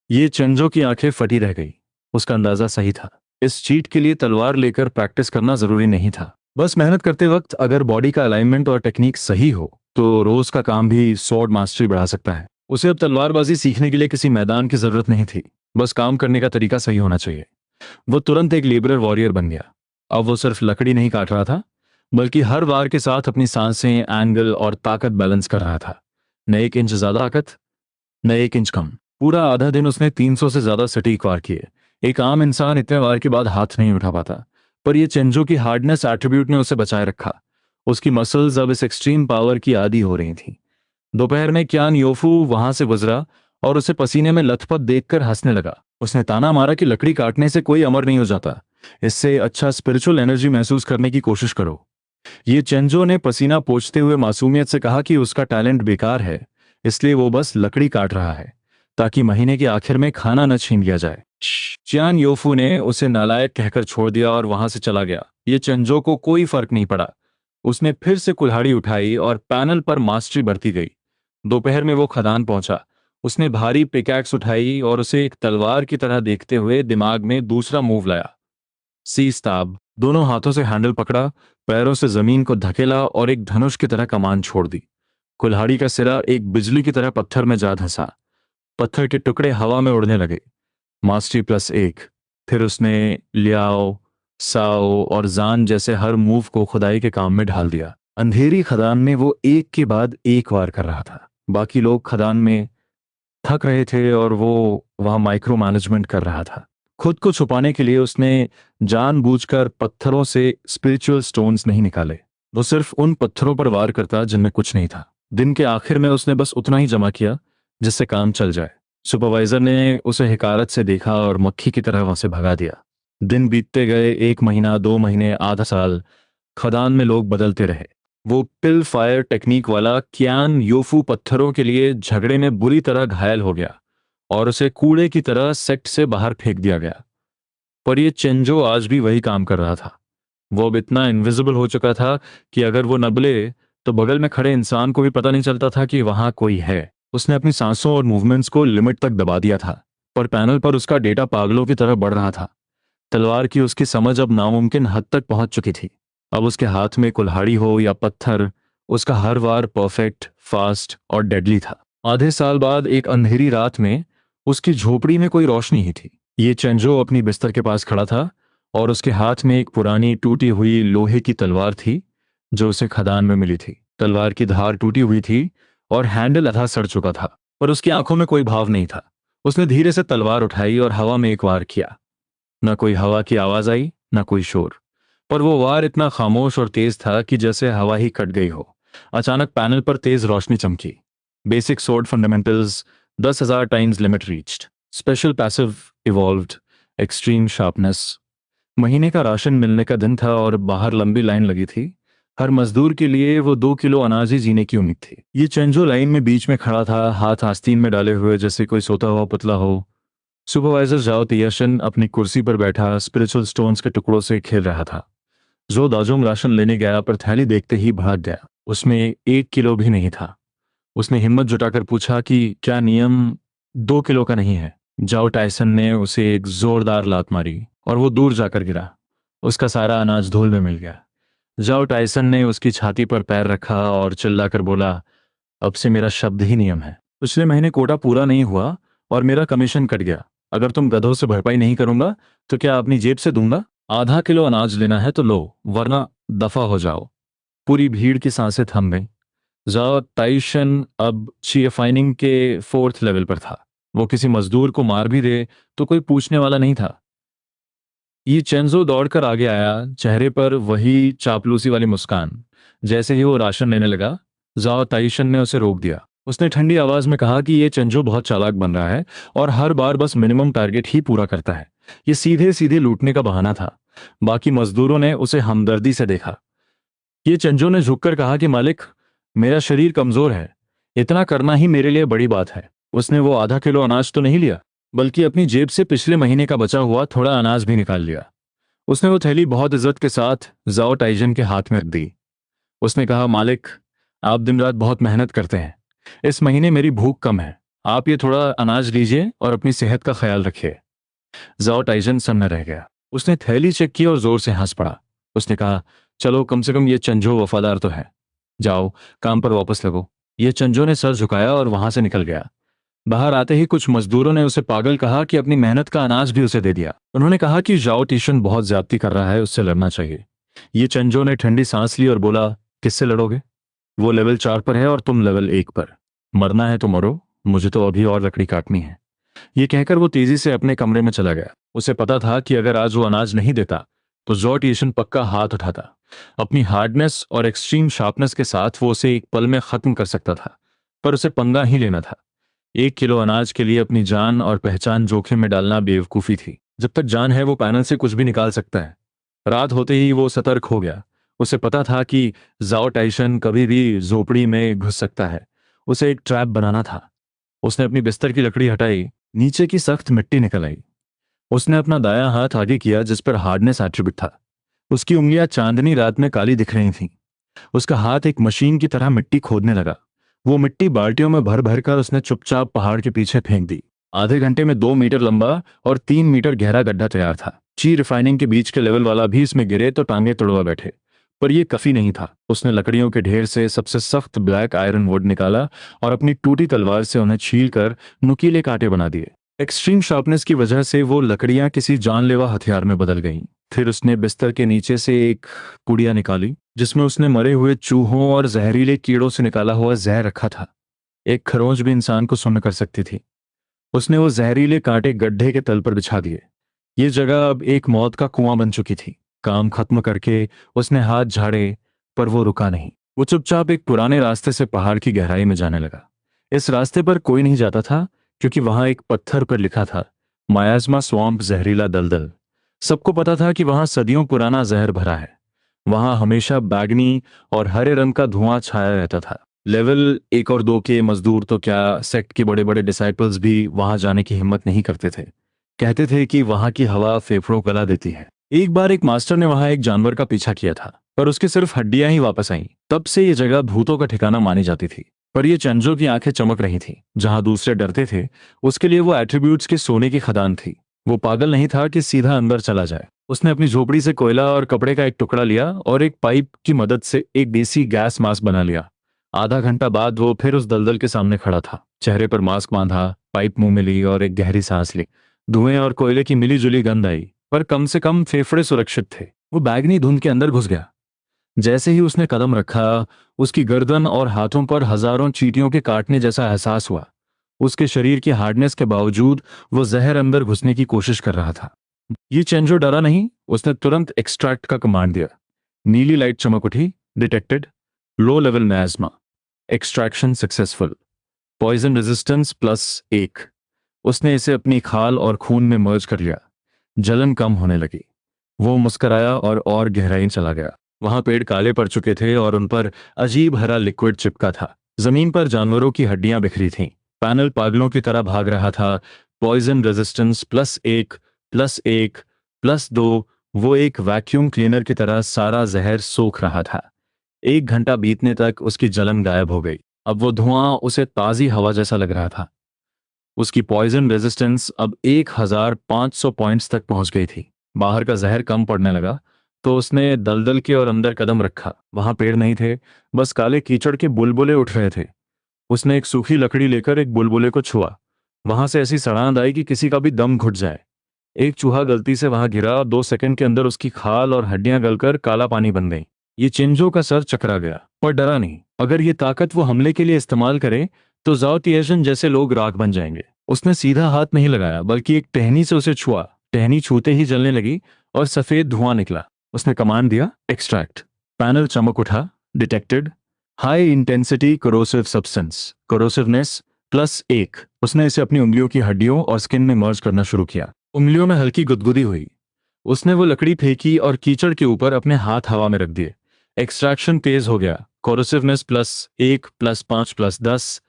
ये चंजो की आंखें फटी रह गई। उसका अंदाजा सही था। इस चीट के लिए तलवार लेकर प्रैक्टिस करना जरूरी नहीं था। बस मेहनत करते वक्त अगर बॉडी का अलाइनमेंट और टेक्निक सही हो तो रोज का काम भी स्वॉर्ड मास्टरी बढ़ा सकता है। उसे अब तलवारबाजी सीखने के लिए किसी मैदान की जरूरत नहीं थी, बस काम करने का तरीका सही होना चाहिए। वो तुरंत एक लिबरल वॉरियर बन गया। अब वो सिर्फ लकड़ी नहीं काट रहा था, बल्कि हर वार के साथ अपनी सांसें, एंगल और ताकत बैलेंस कर रहा था। न 1 इंच ज्यादा ताकत, न 1 इंच कम। पूरा आधा दिन उसने 300 से ज्यादा सटीक वार किए। एक आम इंसान इतने वार के बाद हाथ नहीं उठा पाता, पर ये चेंजो की हार्डनेस एट्रीब्यूट ने उसे बचाए रखा। उसकी मसल्स अब इस एक्सट्रीम पावर की आदी हो रही थी। दोपहर में क्यान योफू वहां से गुजरा और उसे पसीने में लथपथ देखकर हंसने लगा। उसने ताना मारा कि लकड़ी काटने से कोई अमर नहीं हो जाता, इससे अच्छा स्पिरिचुअल एनर्जी महसूस करने की कोशिश करो। ये चेंजो ने पसीना पोंछते हुए मासूमियत से कहा कि उसका टैलेंट बेकार है, इसलिए वो बस लकड़ी काट रहा है ताकि महीने के आखिर में खाना न छीन लिया जाए। चियान योफू ने उसे नालायक कहकर छोड़ दिया और वहां से चला गया। ये चेंजो को कोई फर्क नहीं पड़ा। उसने फिर से कुल्हाड़ी उठाई और पैनल पर मास्टरी बढ़ती गई। दोपहर में वो खदान पहुंचा। उसने भारी पिकैक्स उठाई और उसे एक तलवार की तरह देखते हुए दिमाग में दूसरा मूव लाया, सीस्ताब। दोनों हाथों से हैंडल पकड़ा, पैरों से जमीन को धकेला और एक धनुष की तरह कमान छोड़ दी। कुल्हाड़ी का सिरा एक बिजली की तरह पत्थर में जा धंसा। पत्थर के टुकड़े हवा में उड़ने लगे। मास्टरी +1। फिर उसने लियाओ, साओ और जान जैसे हर मूव को खुदाई के काम में ढाल दिया। अंधेरी खदान में वो एक के बाद एक वार कर रहा था। बाकी लोग खदान में थक रहे थे और वो वहां माइक्रो मैनेजमेंट कर रहा था। खुद को छुपाने के लिए उसने जानबूझकर पत्थरों से स्पिरिचुअल स्टोन्स नहीं निकाले। वो सिर्फ उन पत्थरों पर वार करता जिनमें कुछ नहीं था। दिन के आखिर में उसने बस उतना ही जमा किया जिससे काम चल जाए। सुपरवाइजर ने उसे हिकारत से देखा और मक्खी की तरह वहां से भगा दिया। दिन बीतते गए, 1 महीना, 2 महीने, आधा साल। खदान में लोग बदलते रहे। वो पिल फायर टेक्निक वाला क्यान योफू पत्थरों के लिए झगड़े में बुरी तरह घायल हो गया और उसे कूड़े की तरह सेक्ट से बाहर फेंक दिया गया। पर ये चेंजो आज भी वही काम कर रहा था। वो अब इतना इनविजिबल हो चुका था कि अगर वो नबले तो बगल में खड़े इंसान को भी पता नहीं चलता था कि वहां कोई है। उसने अपनी सांसों और मूवमेंट्स को लिमिट तक दबा दिया था, पर पैनल पर उसका डेटा पागलों की तरह बढ़ रहा था। तलवार की उसकी समझ अब नामुमकिन हद तक पहुंच चुकी थी। अब उसके हाथ में कुल्हाड़ी हो या पत्थर, उसका हर वार परफेक्ट, फास्ट और डेडली था। आधे साल बाद एक अंधेरी रात में उसकी झोपड़ी में कोई रोशनी ही थी। ये चेंजो अपनी बिस्तर के पास खड़ा था और उसके हाथ में एक पुरानी टूटी हुई लोहे की तलवार थी जो उसे खदान में मिली थी। तलवार की धार टूटी हुई थी और हैंडल आधा सड़ चुका था, पर उसकी आंखों में कोई भाव नहीं था। उसने धीरे से तलवार उठाई और हवा में एक वार किया। न कोई हवा की आवाज आई, न कोई शोर, पर वो वार इतना खामोश और तेज था कि जैसे हवा ही कट गई हो। अचानक पैनल पर तेज रोशनी चमकी। Basic sword fundamentals, 10,000 times limit reached. Special passive evolved, extreme sharpness. महीने का राशन मिलने का दिन था और बाहर लंबी लाइन लगी थी। हर मजदूर के लिए वो 2 किलो अनाज ही जीने की उम्मीद थी। ये चेंजो लाइन में बीच में खड़ा था, हाथ आस्तीन में डाले हुए जैसे कोई सोता हुआ पुतला हो। सुपरवाइजर जाओ तियाशन अपनी कुर्सी पर बैठा स्पिरिचुअल स्टोन्स के टुकड़ों से खेल रहा था। जो दाजोंग राशन लेने गया पर थैली देखते ही भाग गया। उसमें 1 किलो भी नहीं था। उसने हिम्मत जुटाकर पूछा कि क्या नियम 2 किलो का नहीं है? जाओ टाइसन ने उसे एक जोरदार लात मारी और वो दूर जाकर गिरा। उसका सारा अनाज धूल में मिल गया। जाओ टाइसन ने उसकी छाती पर पैर रखा और चिल्लाकर बोला, अब से मेरा शब्द ही नियम है। पिछले महीने कोटा पूरा नहीं हुआ और मेरा कमीशन कट गया। अगर तुम गधों से भरपाई नहीं करूंगा तो क्या अपनी जेब से दूंगा? आधा किलो अनाज लेना है तो लो, वरना दफा हो जाओ। पूरी भीड़ की सांसें थम गईं। जाओ ताइशन अब चीफाइनिंग के 4th लेवल पर था। वो किसी मजदूर को मार भी दे तो कोई पूछने वाला नहीं था। ये चेंजो दौड़कर आगे आया, चेहरे पर वही चापलूसी वाली मुस्कान। जैसे ही वो राशन लेने लगा, जाओ ताइशन ने उसे रोक दिया। उसने ठंडी आवाज में कहा कि ये चेंजो बहुत चालाक बन रहा है और हर बार बस मिनिमम टारगेट ही पूरा करता है। ये सीधे सीधे लूटने का बहाना था। बाकी मजदूरों ने उसे हमदर्दी से देखा। ये चेंजो ने झुककर कहा कि मालिक, मेरा शरीर कमजोर है, इतना करना ही मेरे लिए बड़ी बात है। उसने वो आधा किलो अनाज तो नहीं लिया, बल्कि अपनी जेब से पिछले महीने का बचा हुआ थोड़ा अनाज भी निकाल लिया। उसने वो थैली बहुत इज्जत के साथ जाओ टाइजन के हाथ में रख दी। उसने कहा, मालिक, आप दिन रात बहुत मेहनत करते हैं। इस महीने मेरी भूख कम है। आप ये थोड़ा अनाज लीजिए और अपनी सेहत का ख्याल रखिए। जाओ टाइजन सन्न रह गया। उसने थैली चेक की और जोर से हंस पड़ा। उसने कहा, चलो कम से कम ये चंजो वफादार तो है। जाओ, काम पर वापस लगो। ये चंजो ने सर झुकाया और वहां से निकल गया। बाहर आते ही कुछ मजदूरों ने उसे पागल कहा कि अपनी मेहनत का अनाज भी उसे दे दिया। उन्होंने कहा कि जाओ टीशन बहुत ज्यादती कर रहा है, उससे लड़ना चाहिए। ये चंजो ने ठंडी सांस ली और बोला, किससे लड़ोगे? वो लेवल 4 पर है और तुम लेवल 1 पर। मरना है तो मरो, मुझे तो अभी और लकड़ी काटनी है। ये कहकर वो तेजी से अपने कमरे में चला गया। उसे पता था कि अगर आज वो अनाज नहीं देता तो जॉर्टिशन पक्का हाथ उठाता। अपनी हार्डनेस और एक्सट्रीम शार्पनेस के साथ वो उसे एक पल में खत्म कर सकता था, पर उसे पंगा ही लेना था। 1 किलो अनाज के लिए अपनी जान और पहचान जोखिम में डालना बेवकूफ़ी थी। जब तक जान है वो पैनल से कुछ भी निकाल सकता है। रात होते ही वो सतर्क हो गया। उसे पता था कि जाओ टाइसन कभी भी झोपड़ी में घुस सकता है। उसे एक ट्रैप बनाना था। उसने अपनी बिस्तर की लकड़ी हटाई, नीचे की सख्त मिट्टी निकल आई। उसने अपना दायां हाथ आगे किया जिस पर हार्डनेस एट्रीब्यूट था। उसकी उंगलियां चांदनी रात में काली दिख रही थीं। उसका हाथ एक मशीन की तरह मिट्टी खोदने लगा। वो मिट्टी बाल्टियों में भर भर कर उसने चुपचाप पहाड़ के पीछे फेंक दी। आधे घंटे में 2 मीटर लंबा और 3 मीटर गहरा गड्ढा तैयार था। ची रिफाइनिंग के बीच के लेवल वाला भी इसमें गिरे तो टांगे तोड़वा बैठे। पर यह काफी नहीं था। उसने लकड़ियों के ढेर से सबसे सख्त ब्लैक आयरन वुड निकाला और अपनी टूटी तलवार से उन्हें छील कर नुकीले कांटे बना दिए। एक्सट्रीम शार्पनेस की वजह से वो लकड़ियां किसी जानलेवा हथियार में बदल गईं। फिर उसने बिस्तर के नीचे से एक पुड़िया निकाली जिसमें उसने मरे हुए चूहों और जहरीले कीड़ों से निकाला हुआ जहर रखा था। एक खरोंच भी इंसान को सुन्न कर सकती थी। उसने वो जहरीले कांटे गड्ढे के तल पर बिछा दिए। ये जगह अब एक मौत का कुआं बन चुकी थी। काम खत्म करके उसने हाथ झाड़े, पर वो रुका नहीं। वो चुपचाप एक पुराने रास्ते से पहाड़ की गहराई में जाने लगा। इस रास्ते पर कोई नहीं जाता था क्योंकि वहां एक पत्थर पर लिखा था, मायाज़मा स्वैम्प, जहरीला दलदल। सबको पता था कि वहां सदियों पुराना जहर भरा है। वहां हमेशा बैगनी और हरे रंग का धुआं छाया रहता था। लेवल 1 और 2 के मजदूर तो क्या, सेक्ट के बड़े बड़े डिसाइपल्स भी वहां जाने की हिम्मत नहीं करते थे। कहते थे कि वहां की हवा फेफड़ों को गला देती है। एक बार एक मास्टर ने वहां एक जानवर का पीछा किया था, पर उसकी सिर्फ हड्डियां ही वापस आईं। तब से ये जगह भूतों का ठिकाना मानी जाती थी। पर ये चंजो की आंखें चमक रही थीं। जहां दूसरे डरते थे, उसके लिए वो एट्रीब्यूट्स के सोने की खदान थी। वो पागल नहीं था कि सीधा अंदर चला जाए। उसने अपनी झोपड़ी से कोयला और कपड़े का एक टुकड़ा लिया और एक पाइप की मदद से एक देसी गैस मास्क बना लिया। आधा घंटा बाद वो फिर उस दलदल के सामने खड़ा था। चेहरे पर मास्क बांधा, पाइप मुंह में ली और एक गहरी सांस ली। धुएं और कोयले की मिली-जुली गंध आई, पर कम से कम फेफड़े सुरक्षित थे। वो बैगनी धुंध के अंदर घुस गया। जैसे ही उसने कदम रखा, उसकी गर्दन और हाथों पर हजारों चींटियों के काटने जैसा एहसास हुआ। उसके शरीर की हार्डनेस के बावजूद वो जहर अंदर घुसने की कोशिश कर रहा था। ये चेंजो डरा नहीं। उसने तुरंत एक्सट्रैक्ट का कमांड दिया। नीली लाइट चमक उठी। Detected, low level miasma, extraction successful, poison resistance +1। उसने इसे अपनी खाल और खून में मर्ज कर लिया। जलन कम होने लगी। वो मुस्कराया और गहराई चला गया। वहां पेड़ काले पड़ चुके थे और उन पर अजीब हरा लिक्विड चिपका था। जमीन पर जानवरों की हड्डियां बिखरी थीं। पैनल पागलों की तरह भाग रहा था। Poison resistance +1, +1, +2। वो एक वैक्यूम क्लीनर की तरह सारा जहर सोख रहा था। 1 घंटा बीतने तक उसकी जलन गायब हो गई। अब वो धुआं उसे ताज़ी हवा जैसा लग रहा था। उसकी पॉइजन रेजिस्टेंस अब 1500 पॉइंट्स तक पहुंच गई थी। बाहर का जहर कम पड़ने लगा तो उसने दलदल के और अंदर कदम रखा। वहां पेड़ नहीं थे, बस काले कीचड़ के बुलबुले उठ रहे थे। उसने एक सूखी लकड़ी लेकर एक बुलबुले को छुआ। वहां से ऐसी सड़ांध आई कि किसी का भी दम घुट जाए। एक चूहा गलती से वहां गिरा और 2 सेकंड के अंदर उसकी खाल और हड्डियां गलकर काला पानी बन गई। ये चिंजो का सर चकरा गया, पर डरा नहीं। अगर ये ताकत वो हमले के लिए इस्तेमाल करे तो जाओ तिएजन जैसे लोग राख बन जाएंगे। उसने सीधा हाथ नहीं लगाया, बल्कि एक टहनी से उसे छुआ। टहनी छूते ही जलने लगी और सफेद धुआं निकला। उसने कमांड दिया, एक्सट्रैक्ट। पैनल चमक उठा। Detected, high intensity corrosive substance, corrosiveness +1। उसने इसे अपनी उंगलियों की हड्डियों और स्किन में मर्ज करना शुरू किया। उंगलियों में हल्की गुदगुदी हुई। उसने वो लकड़ी फेंकी और कीचड़ के ऊपर अपने हाथ हवा में रख दिए। एक्सट्रैक्शन तेज हो गया। कोरोसिवनेस +1, +5, +10।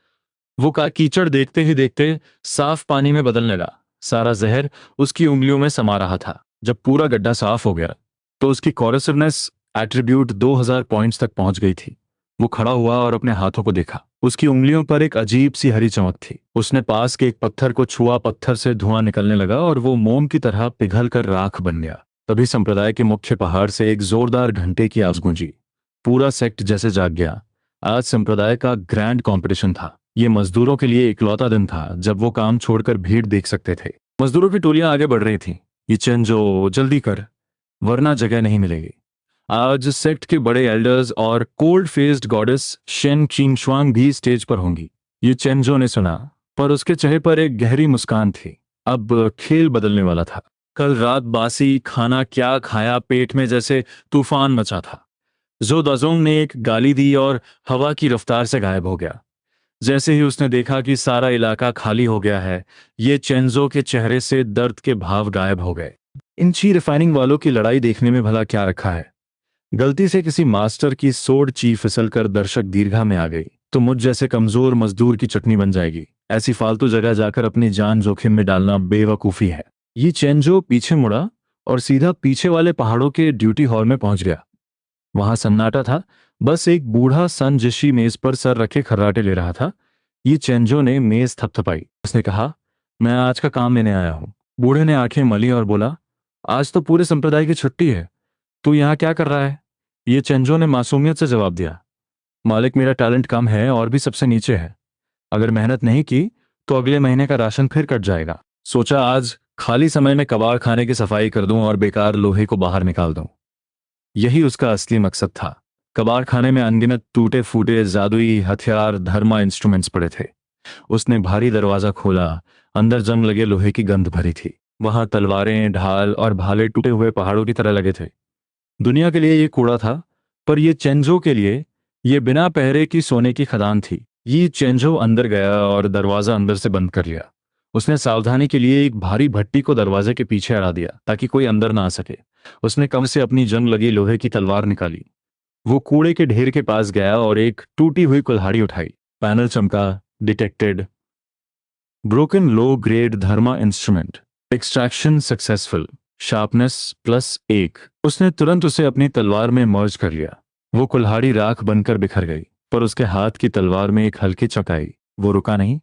वो का कीचड़ देखते ही देखते साफ पानी में बदलने लगा। सारा जहर उसकी उंगलियों में समा रहा था। जब पूरा गड्ढा साफ हो गया तो उसकी कोरोसिवनेस एट्रीब्यूट 2000 पॉइंट्स तक पहुंच गई थी। वो खड़ा हुआ और अपने हाथों को देखा। उसकी उंगलियों पर एक अजीब सी हरी चमक थी। उसने पास के एक पत्थर को छुआ। पत्थर से धुआं निकलने लगा और वो मोम की तरह पिघल कर राख बन गया। तभी संप्रदाय के मुख्य पहाड़ से एक जोरदार घंटे की आवाज गूंजी। पूरा सेक्ट जैसे जाग गया। आज संप्रदाय का ग्रैंड कंपटीशन था। ये मजदूरों के लिए इकलौता दिन था जब वो काम छोड़कर भीड़ देख सकते थे। मजदूरों की टोलियां आगे बढ़ रही थीं। ये चेंजो, जल्दी कर, वरना जगह नहीं मिलेगी। आज सेक्ट के बड़े एल्डर्स और कोल्ड फेस्ड गॉडेस शेन चिंगशुआंग भी स्टेज पर होंगी। ये चेंजो ने सुना, पर उसके चेहरे पर एक गहरी मुस्कान थी। अब खेल बदलने वाला था। कल रात बासी खाना क्या खाया, पेट में जैसे तूफान मचा था। जो दाजोंग ने एक गाली दी और हवा की रफ्तार से गायब हो गया। जैसे ही उसने देखा कि सारा इलाका खाली हो गया है, ये चेंजो के चेहरे से दर्द के भाव गायब हो गए। इन ची रिफाइनिंग वालों की लड़ाई देखने में भला क्या रखा है। गलती से किसी मास्टर की सोड ची फिसलकर दर्शक दीर्घा में आ गई तो मुझ जैसे कमजोर मजदूर की चटनी बन जाएगी। ऐसी फालतू जगह जाकर अपनी जान जोखिम में डालना बेवकूफी है। ये चेंजो पीछे मुड़ा और सीधा पीछे वाले पहाड़ों के ड्यूटी हॉल में पहुंच गया। वहां सन्नाटा था। बस एक बूढ़ा संजिशी मेज पर सर रखे खर्राटे ले रहा था। ये चेंजो ने मेज थपथपाई। उसने कहा, मैं आज का काम लेने आया हूं। बूढ़े ने आंखें मली और बोला, आज तो पूरे संप्रदाय की छुट्टी है, तू यहाँ क्या कर रहा है? ये चेंजो ने मासूमियत से जवाब दिया, मालिक, मेरा टैलेंट कम है और भी सबसे नीचे है। अगर मेहनत नहीं की तो अगले महीने का राशन फिर कट जाएगा। सोचा आज खाली समय में कबाड़ खाने की सफाई कर दूं और बेकार लोहे को बाहर निकाल दूं। यही उसका असली मकसद था। कबाड़ खाने में अनगिनत टूटे फूटे जादुई हथियार धर्मा इंस्ट्रूमेंट्स पड़े थे। उसने भारी दरवाजा खोला। अंदर जंग लगे लोहे की गंध भरी थी। वहां तलवारें, ढाल और भाले टूटे हुए पहाड़ों की तरह लगे थे। दुनिया के लिए ये कूड़ा था, पर ये चेंजो के लिए ये बिना पहरे की सोने की खदान थी। ये चेंजो अंदर गया और दरवाजा अंदर से बंद कर लिया। उसने सावधानी के लिए एक भारी भट्टी को दरवाजे के पीछे अड़ा दिया ताकि कोई अंदर ना आ सके। उसने कम से अपनी जंग लगी लोहे की तलवार निकाली। वो कूड़े के ढेर के पास गया और एक टूटी हुई कुल्हाड़ी उठाई। पैनल चमका, डिटेक्टेड, ब्रोकन लो ग्रेड धर्मा इंस्ट्रूमेंट, एक्सट्रैक्शन सक्सेसफुल, शार्पनेस +1। उसने तुरंत उसे अपनी तलवार में मर्ज कर लिया। वो कुल्हाड़ी राख बनकर बिखर गई, पर उसके हाथ की तलवार में एक हल्की चक आई। वो रुका नहीं।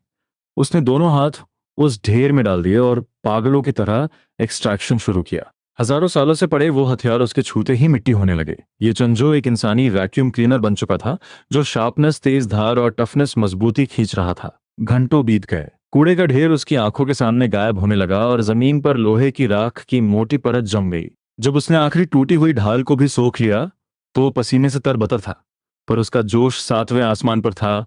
उसने दोनों हाथ उस ढेर में डाल दिए और पागलों की तरह एक्सट्रैक्शन शुरू किया। हजारों सालों से पड़े वो हथियार उसके छूते ही मिट्टी होने लगे। ये चंजो एक इंसानी वैक्यूम क्लीनर बन चुका था, जो शार्पनेस, तेज धार और टफनेस मजबूती खींच रहा था। घंटों बीत गए। कूड़े का ढेर उसकी आंखों के सामने गायब होने लगा और जमीन पर लोहे की राख की मोटी परत जम गई। जब उसने आखिरी टूटी हुई ढाल को भी सोख लिया तो वो पसीने से तरबतर था, पर उसका जोश 7वें आसमान पर था।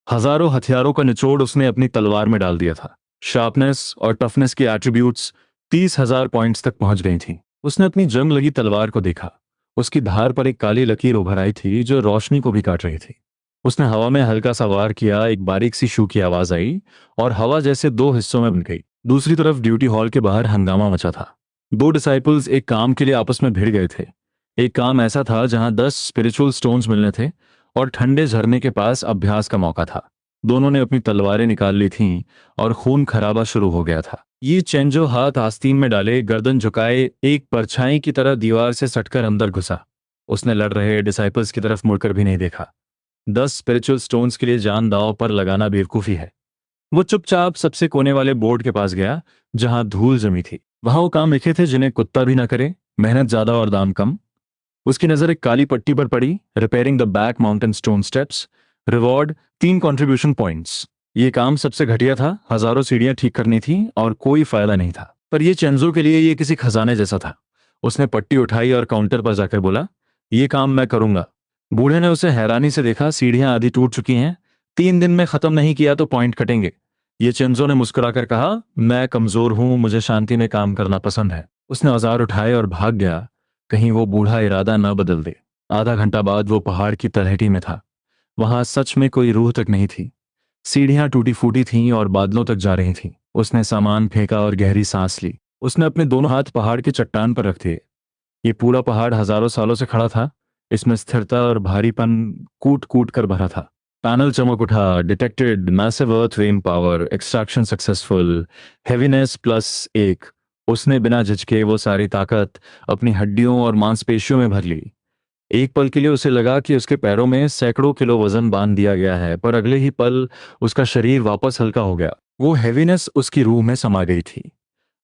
हजारों हथियारों का निचोड़ उसने अपनी तलवार में डाल दिया था। शार्पनेस और टफनेस की एट्रीब्यूट्स 30,000 पॉइंट्स तक पहुंच गई थी। उसने अपनी जंग लगी तलवार को देखा। उसकी धार पर एक काली लकीर उभर आई थी जो रोशनी को भी काट रही थी। उसने हवा में हल्का सा वार किया। एक बारीक सी शू की आवाज आई और हवा जैसे दो हिस्सों में बन गई। दूसरी तरफ ड्यूटी हॉल के बाहर हंगामा मचा था। दो डिसाइपल्स एक काम के लिए आपस में भिड़ गए थे। एक काम ऐसा था जहां 10 स्पिरिचुअल स्टोन्स मिलने थे और ठंडे झरने के पास अभ्यास का मौका था। दोनों ने अपनी तलवारें निकाल ली थीं और खून खराबा शुरू हो गया था। ये चेंजो हाथ आस्तीन में डाले, गर्दन झुकाए, एक परछाई की तरह दीवार से सटकर अंदर घुसा। उसने लड़ रहे डिसाइपल्स की तरफ मुड़कर भी नहीं देखा। 10 स्पिरिचुअल स्टोन्स के लिए जान दांव पर लगाना बेवकूफी है। वो चुपचाप सबसे कोने वाले बोर्ड के पास गया जहां धूल जमी थी। वहां वो काम लिखे थे जिन्हें कुत्ता भी ना करे, मेहनत ज्यादा और दाम कम। उसकी नजर एक काली पट्टी पर पड़ी, repairing the back mountain stone steps, reward 3 contribution points. ये काम सबसे घटिया था। हजारों सीढ़ियां ठीक करनी थी और कोई फायदा नहीं था, पर ये चेंजो के लिए ये किसी खजाने जैसा था। उसने पट्टी उठाई और काउंटर पर जाकर बोला, ये काम मैं करूंगा। बूढ़े ने उसे हैरानी से देखा। सीढ़ियां आधी टूट चुकी हैं, 3 दिन में खत्म नहीं किया तो पॉइंट कटेंगे। ये चेंजो ने मुस्कुराकर कहा, मैं कमजोर हूं, मुझे शांति में काम करना पसंद है। उसने औजार उठाए और भाग गया, कहीं वो बूढ़ा इरादा न बदल दे। आधा घंटा बाद वो पहाड़ की तलहटी में था। वहां सच में कोई रूह तक नहीं थी। सीढ़ियां टूटी फूटी थीं और बादलों तक जा रही थीं। उसने सामान फेंका और गहरी सांस ली। उसने अपने दोनों हाथ पहाड़ की चट्टान पर रख दिए। ये पूरा पहाड़ हजारों सालों से खड़ा था। इसमें स्थिरता और भारीपन कूट कूट कर भरा था। पैनल चमक उठा, detected massive earth when power, extraction successful, heaviness +1। उसने बिना झिझके वो सारी ताकत अपनी हड्डियों और मांसपेशियों में भर ली। एक पल के लिए उसे लगा कि उसके पैरों में सैकड़ों किलो वजन बांध दिया गया है, पर अगले ही पल उसका शरीर वापस हल्का हो गया। वो हैवीनेस उसकी रूह में समा गई थी।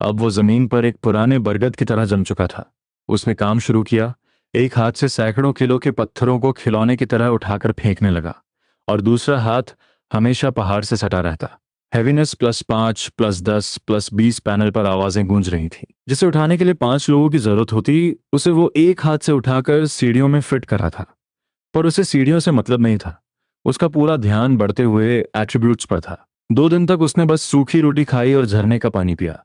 अब वो जमीन पर एक पुराने बरगद की तरह जम चुका था। उसने काम शुरू किया। एक हाथ से सैकड़ों किलो के पत्थरों को खिलौने की तरह उठाकर फेंकने लगा और दूसरा हाथ हमेशा पहाड़ से सटा रहता। हैवीनेस +5 +10 +20 पैनल पर आवाजें गूंज रही थी। जिसे उठाने के लिए 5 लोगों की जरूरत होती, उसे वो एक हाथ से उठाकर सीढ़ियों में फिट कर रहा था। पर उसे सीढ़ियों से मतलब नहीं था। उसका पूरा ध्यान बढ़ते हुए एट्रीब्यूट्स पर था। 2 दिन तक उसने बस सूखी रोटी खाई और झरने का पानी पिया।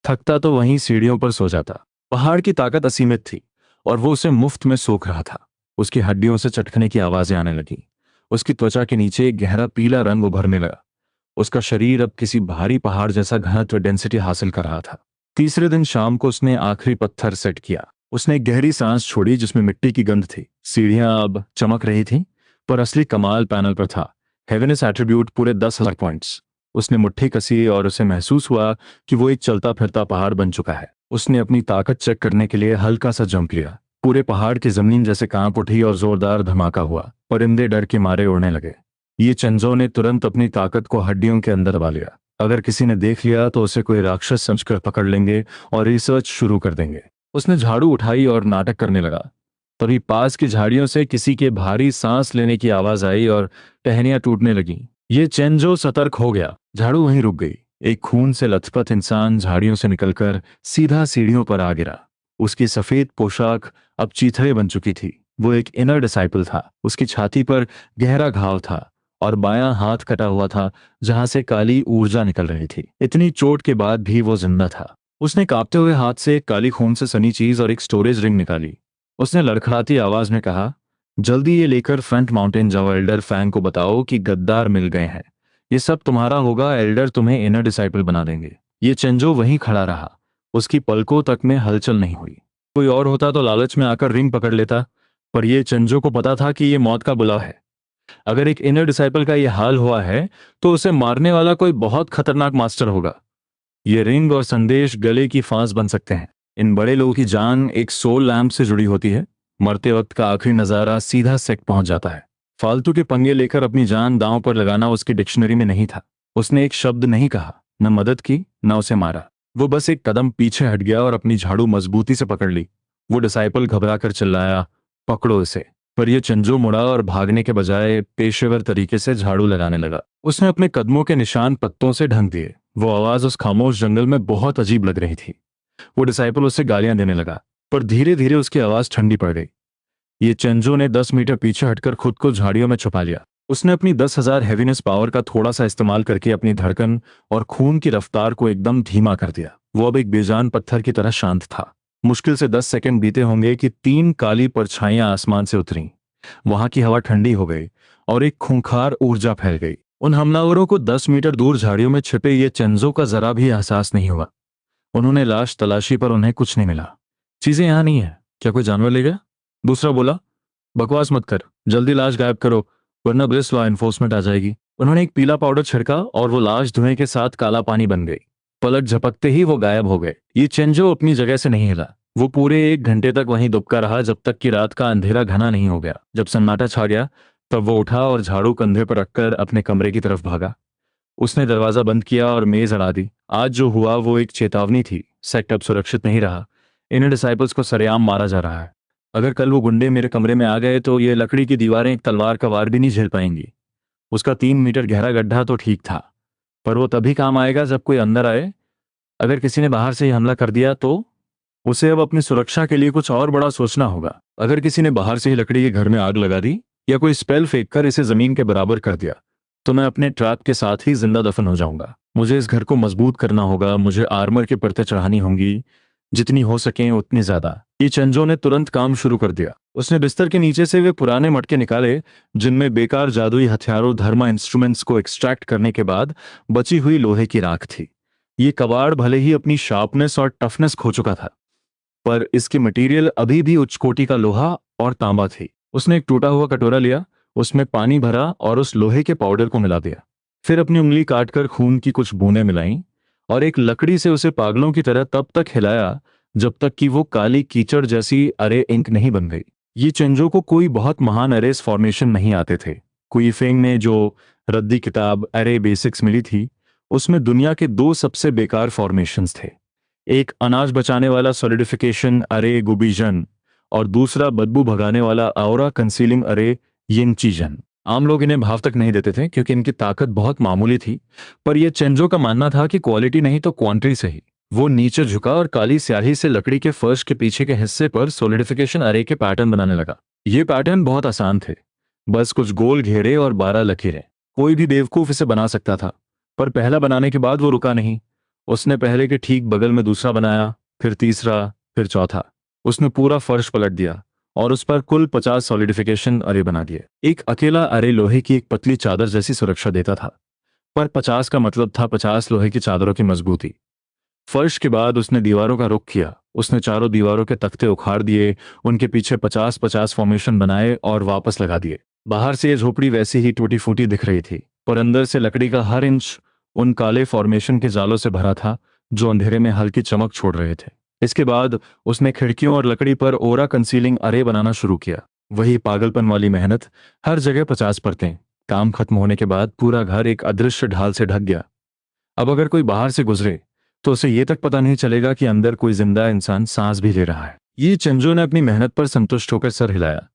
थकता तो वहीं सीढ़ियों पर सो जाता। पहाड़ की ताकत असीमित थी और वो उसे मुफ्त में सोख रहा था। उसकी हड्डियों से चटकने की आवाजें आने लगी। उसकी त्वचा के नीचे एक गहरा पीला रंग उभरने लगा। उसका शरीर अब किसी भारी पहाड़ जैसा घनत्व डेंसिटी हासिल कर रहा था। तीसरे दिन शाम को उसने आखिरी पत्थर सेट किया। उसने एक गहरी सांस छोड़ी जिसमें मिट्टी की गंध थी। सीढ़ियां अब चमक रही थीं, पर असली कमाल पैनल पर था। हेवीनेस एट्रीब्यूट पूरे 10,000 पॉइंट्स। उसने मुट्ठी कसी और उसे महसूस हुआ कि वो एक चलता फिरता पहाड़ बन चुका है। उसने अपनी ताकत चेक करने के लिए हल्का सा जंप लिया। पूरे पहाड़ की जमीन जैसे कांप उठी और जोरदार धमाका हुआ। परिंदे डर के मारे उड़ने लगे। ये चेंजो ने तुरंत अपनी ताकत को हड्डियों के अंदर दबा लिया। अगर किसी ने देख लिया तो उसे कोई राक्षस समझकर पकड़ लेंगे और रिसर्च शुरू कर देंगे। उसने झाड़ू उठाई और नाटक करने लगा। तभी पास की झाड़ियों से किसी के भारी सांस लेने की आवाज आई और टहनियां टूटने लगीं। ये चेंजो सतर्क हो गया। झाड़ू वहीं रुक गई। एक खून से लथपथ इंसान झाड़ियों से निकलकर सीधा सीढ़ियों पर आ गिरा। उसकी सफेद पोशाक अब चीथड़े बन चुकी थी। वो एक इनर डिसाइपल था। उसकी छाती पर गहरा घाव था और बायां हाथ कटा हुआ था जहां से काली ऊर्जा निकल रही थी। इतनी चोट के बाद भी वो जिंदा था। उसने कांपते हुए हाथ से एक काली खून से सनी चीज और एक स्टोरेज रिंग निकाली। उसने लड़खड़ाती आवाज में कहा, जल्दी ये लेकर फ्रंट माउंटेन जाओ। एल्डर फैंग को बताओ कि गद्दार मिल गए हैं। ये सब तुम्हारा होगा। एल्डर तुम्हें इनर डिसाइपल बना देंगे। ये चेंजो वहीं खड़ा रहा। उसकी पलकों तक में हलचल नहीं हुई। कोई और होता तो लालच में आकर रिंग पकड़ लेता, पर यह चेंजो को पता था कि यह मौत का बुलावा है। अगर एक इनर डिसाइपल का यह हाल हुआ है तो उसे मारने वाला कोई बहुत खतरनाक मास्टर होगा। ये रिंग और संदेश गले की फांस बन सकते हैं। इन बड़े लोगों की जान एक सोल लैम्प से जुड़ी होती है। मरते वक्त का आखिरी नजारा सीधा सेक्ट पहुंच जाता है। फालतू के पंगे लेकर अपनी जान दांव पर लगाना उसकी डिक्शनरी में नहीं था। उसने एक शब्द नहीं कहा, न मदद की, न उसे मारा। वो बस एक कदम पीछे हट गया और अपनी झाड़ू मजबूती से पकड़ ली। वो डिसाइपल घबराकर चिल्लाया, पकड़ो इसे। पर यह चंजो मुड़ा और भागने के बजाय पेशेवर तरीके से झाड़ू लगाने लगा। उसने अपने कदमों के निशान पत्तों से ढंक दिए। वो आवाज उस खामोश जंगल में बहुत अजीब लग रही थी। वो डिसाइपल उससे गालियां देने लगा, पर धीरे धीरे उसकी आवाज ठंडी पड़ गई। ये चेंजो ने 10 मीटर पीछे हटकर खुद को झाड़ियों में छुपा लिया। उसने अपनी 10,000 हैवीनेस पावर का थोड़ा सा इस्तेमाल करके अपनी धड़कन और खून की रफ्तार को एकदम धीमा कर दिया। वो अब एक बेजान पत्थर की तरह शांत था। मुश्किल से 10 सेकंड बीते होंगे कि 3 काली परछाइयां आसमान से उतरी। वहां की हवा ठंडी हो गई और एक खूंखार ऊर्जा फैल गई। उन हमलावरों को 10 मीटर दूर झाड़ियों में छिपे ये चेंजो का जरा भी एहसास नहीं हुआ। उन्होंने लाश तलाशी पर उन्हें कुछ नहीं मिला। चीजें यहां नहीं है, क्या कोई जानवर ले गया? दूसरा बोला, बकवास मत कर, जल्दी लाश गायब करो वरना पुलिस लॉ एनफोर्समेंट आ जाएगी। उन्होंने एक पीला पाउडर छिड़का और वो लाश धुएं के साथ काला पानी बन गई। पलक झपकते ही वो गायब हो गए। ये चेंजो अपनी जगह से नहीं हिला। वो पूरे 1 घंटे तक वहीं दुबका रहा जब तक कि रात का अंधेरा घना नहीं हो गया। जब सन्नाटा छा गया तब वो उठा और झाड़ू कंधे पर रखकर अपने कमरे की तरफ भागा। उसने दरवाजा बंद किया और मेज अड़ा दी। आज जो हुआ वो एक चेतावनी थी। सेक्ट अब सुरक्षित नहीं रहा। इन डिसाइपल्स को सरेआम मारा जा रहा है। अगर कल वो गुंडे मेरे कमरे में आ गए तो ये लकड़ी की दीवारें एक तलवार का वार भी नहीं झेल पाएंगी। उसका 3 मीटर गहरा गड्ढा तो ठीक था, पर वो तभी काम आएगा जब कोई अंदर आए। अगर किसी ने बाहर से ही हमला कर दिया तो उसे अब अपनी सुरक्षा के लिए कुछ और बड़ा सोचना होगा। अगर किसी ने बाहर से ही लकड़ी के घर में आग लगा दी या कोई स्पेल फेंक कर इसे जमीन के बराबर कर दिया तो मैं अपने ट्रैप के साथ ही जिंदा दफन हो जाऊंगा। मुझे इस घर को मजबूत करना होगा। मुझे आर्मर की परतें चढ़ानी होंगी, जितनी हो सके उतनी ज्यादा। ये चंजो ने तुरंत काम शुरू कर दिया। उसने बिस्तर के नीचे से वे पुराने मटके निकाले जिनमें बेकार जादुई हथियारों धर्मा इंस्ट्रूमेंट्स को एक्सट्रैक्ट करने के बाद बची हुई लोहे की राख थी। ये कबाड़ भले ही अपनी शार्पनेस और टफनेस खो चुका था, पर इसकी मटेरियल अभी भी उच्च कोटि का लोहा और तांबा थी। उसने एक टूटा हुआ कटोरा लिया, उसमें पानी भरा और उस लोहे के पाउडर को मिला दिया। फिर अपनी उंगली काटकर खून की कुछ बूंदें मिलाईं और एक लकड़ी से उसे पागलों की तरह तब तक हिलाया जब तक कि वो काली कीचड़ जैसी अरे इंक नहीं बन गई। ये चेंजो को कोई बहुत महान अरेस फॉर्मेशन नहीं आते थे। कुइफेंग ने जो रद्दी किताब अरे बेसिक्स मिली थी उसमें दुनिया के 2 सबसे बेकार फॉर्मेशंस थे। एक अनाज बचाने वाला सॉलिडिफिकेशन अरे गुबीजन और दूसरा बदबू भगाने वाला ऑरा कंसीलिंग अरे यिंगचीजन। आम लोग इन्हें भाव तक नहीं देते थे क्योंकि इनकी ताकत बहुत मामूली थी, पर यह चेंजो का मानना था कि क्वालिटी नहीं तो क्वांटिटी सही। वो नीचे झुका और काली स्याही से लकड़ी के फर्श के पीछे के हिस्से पर सॉलिडिफिकेशन अरे के पैटर्न बनाने लगा। ये पैटर्न बहुत आसान थे, बस कुछ गोल घेरे और 12 लकीरें। कोई भी बेवकूफ इसे बना सकता था। पर पहला बनाने के बाद वो रुका नहीं। उसने पहले के ठीक बगल में दूसरा बनाया, फिर तीसरा, फिर चौथा। उसने पूरा फर्श पलट दिया और उस पर कुल 50 सॉलिडिफिकेशन अरे बना दिए। एक अकेला अरे लोहे की एक पतली चादर जैसी सुरक्षा देता था, पर 50 का मतलब था 50 लोहे की चादरों की मजबूती। फर्श के बाद उसने दीवारों का रुख किया। उसने चारों दीवारों के तख्ते उखाड़ दिए, उनके पीछे 50-50 फॉर्मेशन बनाए और वापस लगा दिए। बाहर से ये झोपड़ी वैसी ही टूटी फूटी दिख रही थी, पर अंदर से लकड़ी का हर इंच उन काले फॉर्मेशन के जालों से भरा था जो अंधेरे में हल्की चमक छोड़ रहे थे। इसके बाद उसने खिड़कियों और लकड़ी पर ओरा कंसीलिंग अरे बनाना शुरू किया। वही पागलपन वाली मेहनत, हर जगह 50 परतें। काम खत्म होने के बाद पूरा घर एक अदृश्य ढाल से ढक गया। अब अगर कोई बाहर से गुजरे तो उसे ये तक पता नहीं चलेगा कि अंदर कोई जिंदा इंसान सांस भी ले रहा है। ये चंजो ने अपनी मेहनत पर संतुष्ट होकर सर हिलाया।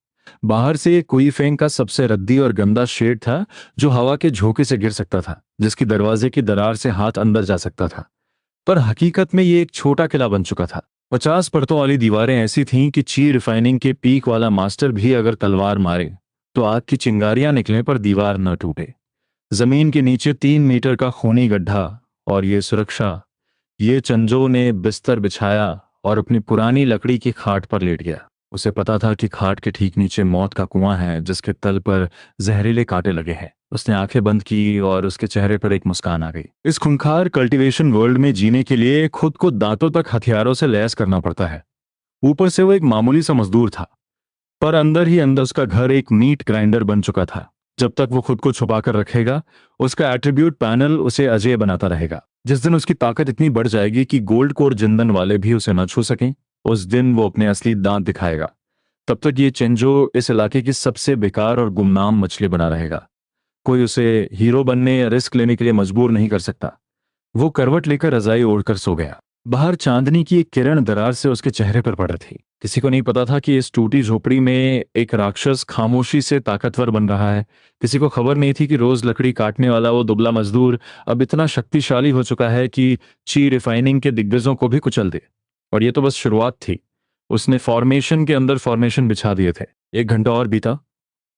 बाहर से ये कुई फेंग का सबसे रद्दी और गंदा शेड था जो हवा के झोंके से गिर सकता था, जिसकी दरवाजे की दरार से हाथ अंदर जा सकता था। पर हकीकत में ये एक छोटा किला बन चुका था। 50 परतों वाली दीवारें ऐसी थीं कि ची रिफाइनिंग के पीक वाला मास्टर भी अगर तलवार मारे तो आग की चिंगारियां निकले पर दीवार न टूटे। जमीन के नीचे 3 मीटर का खूनी गड्ढा और ये सुरक्षा। ये चंजो ने बिस्तर बिछाया और अपनी पुरानी लकड़ी की खाट पर लेट गया। उसे पता था कि खाट के ठीक नीचे मौत का कुआं है जिसके तल पर जहरीले कांटे लगे हैं। उसने आंखें बंद की और उसके चेहरे पर एक मुस्कान आ गई। इस खूंखार कल्टीवेशन वर्ल्ड में जीने के लिए खुद को दांतों तक हथियारों से लैस करना पड़ता है। ऊपर से वो एक मामूली सा मजदूर था, पर अंदर ही अंदर उसका घर एक मीट ग्राइंडर बन चुका था। जब तक वो खुद को छुपा कर रखेगा, उसका एट्रीब्यूट पैनल उसे अजेय बनाता रहेगा। जिस दिन उसकी ताकत इतनी बढ़ जाएगी कि गोल्ड कोर जिंदन वाले भी उसे न छू सकें, उस दिन वो अपने असली दांत दिखाएगा। तब तक ये चेंजो इस इलाके की सबसे बेकार और गुमनाम मछली बना रहेगा। कोई उसे हीरो बनने या रिस्क लेने के लिए मजबूर नहीं कर सकता। वो करवट लेकर रजाई ओढ़कर सो गया। बाहर चांदनी की एक किरण दरार से उसके चेहरे पर पड़ रही थी। किसी को नहीं पता था कि इस टूटी झोपड़ी में एक राक्षस खामोशी से ताकतवर बन रहा है। किसी को खबर नहीं थी कि रोज लकड़ी काटने वाला वो दुबला मजदूर अब इतना शक्तिशाली हो चुका है कि ची रिफाइनिंग के दिग्गजों को भी कुचल दे। और ये तो बस शुरुआत थी। उसने फॉर्मेशन के अंदर फॉर्मेशन बिछा दिए थे। 1 घंटा और बीता।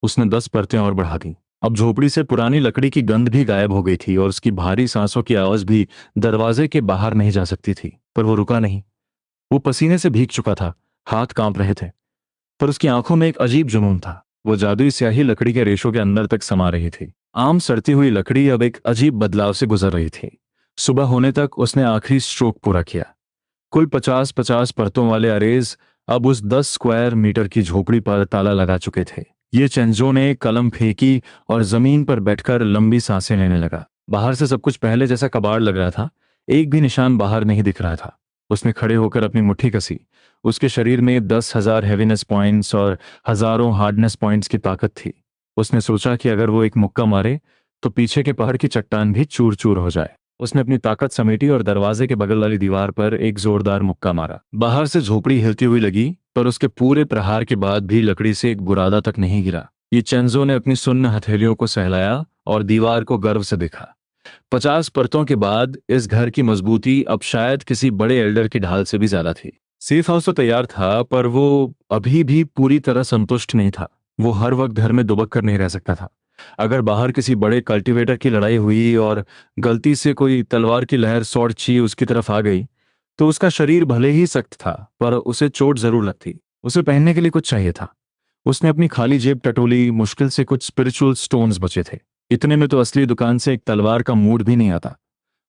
उसने 10 परतें और बढ़ा दी। अब झोपड़ी से पुरानी लकड़ी की गंध भी गायब हो गई थी और उसकी भारी सांसों की आवाज भी दरवाजे के बाहर नहीं जा सकती थी। पर वो रुका नहीं। वो पसीने से भीग चुका था, हाथ कांप रहे थे, पर उसकी आंखों में एक अजीब जुनून था। वो जादुई स्याही लकड़ी के रेशों के अंदर तक समा रही थी। आम सड़ती हुई लकड़ी अब एक अजीब बदलाव से गुजर रही थी। सुबह होने तक उसने आखिरी स्ट्रोक पूरा किया। कुल 50-50 परतों वाले अरेज अब उस 10 स्क्वायर मीटर की झोपड़ी पर ताला लगा चुके थे। ये चेंजो ने कलम फेंकी और जमीन पर बैठकर लंबी सांसें लेने लगा। बाहर से सब कुछ पहले जैसा कबाड़ लग रहा था। एक भी निशान बाहर नहीं दिख रहा था। उसने खड़े होकर अपनी मुट्ठी कसी। उसके शरीर में 10,000 हैवीनेस पॉइंट्स और हजारों हार्डनेस पॉइंट्स की ताकत थी। उसने सोचा कि अगर वो एक मुक्का मारे तो पीछे के पहाड़ की चट्टान भी चूर चूर हो जाए। उसने अपनी ताकत समेटी और दरवाजे के बगल वाली दीवार पर एक जोरदार मुक्का मारा। बाहर से झोपड़ी हिलती हुई लगी, पर उसके पूरे प्रहार के बाद भी लकड़ी से एक बुरादा तक नहीं गिरा। ये चेंजो ने अपनी सुन्न हथेलियों को सहलाया और दीवार को गर्व से देखा। 50 परतों के बाद इस घर की मजबूती अब शायद किसी बड़े एल्डर की ढाल से भी ज्यादा थी। सेफ हाउस तो तैयार था, पर वो अभी भी पूरी तरह संतुष्ट नहीं था। वो हर वक्त घर में दुबक कर नहीं रह सकता था। अगर बाहर किसी बड़े कल्टीवेटर की लड़ाई हुई और गलती से कोई तलवार की लहर सौड़ ची उसकी तरफ आ गई, तो उसका शरीर भले ही सख्त था, पर उसे चोट जरूर लगती। उसे पहनने के लिए कुछ चाहिए था। उसने अपनी खाली जेब टटोली। मुश्किल से कुछ स्पिरिचुअल स्टोन्स बचे थे। इतने में तो असली दुकान से एक तलवार का मूड भी नहीं आता।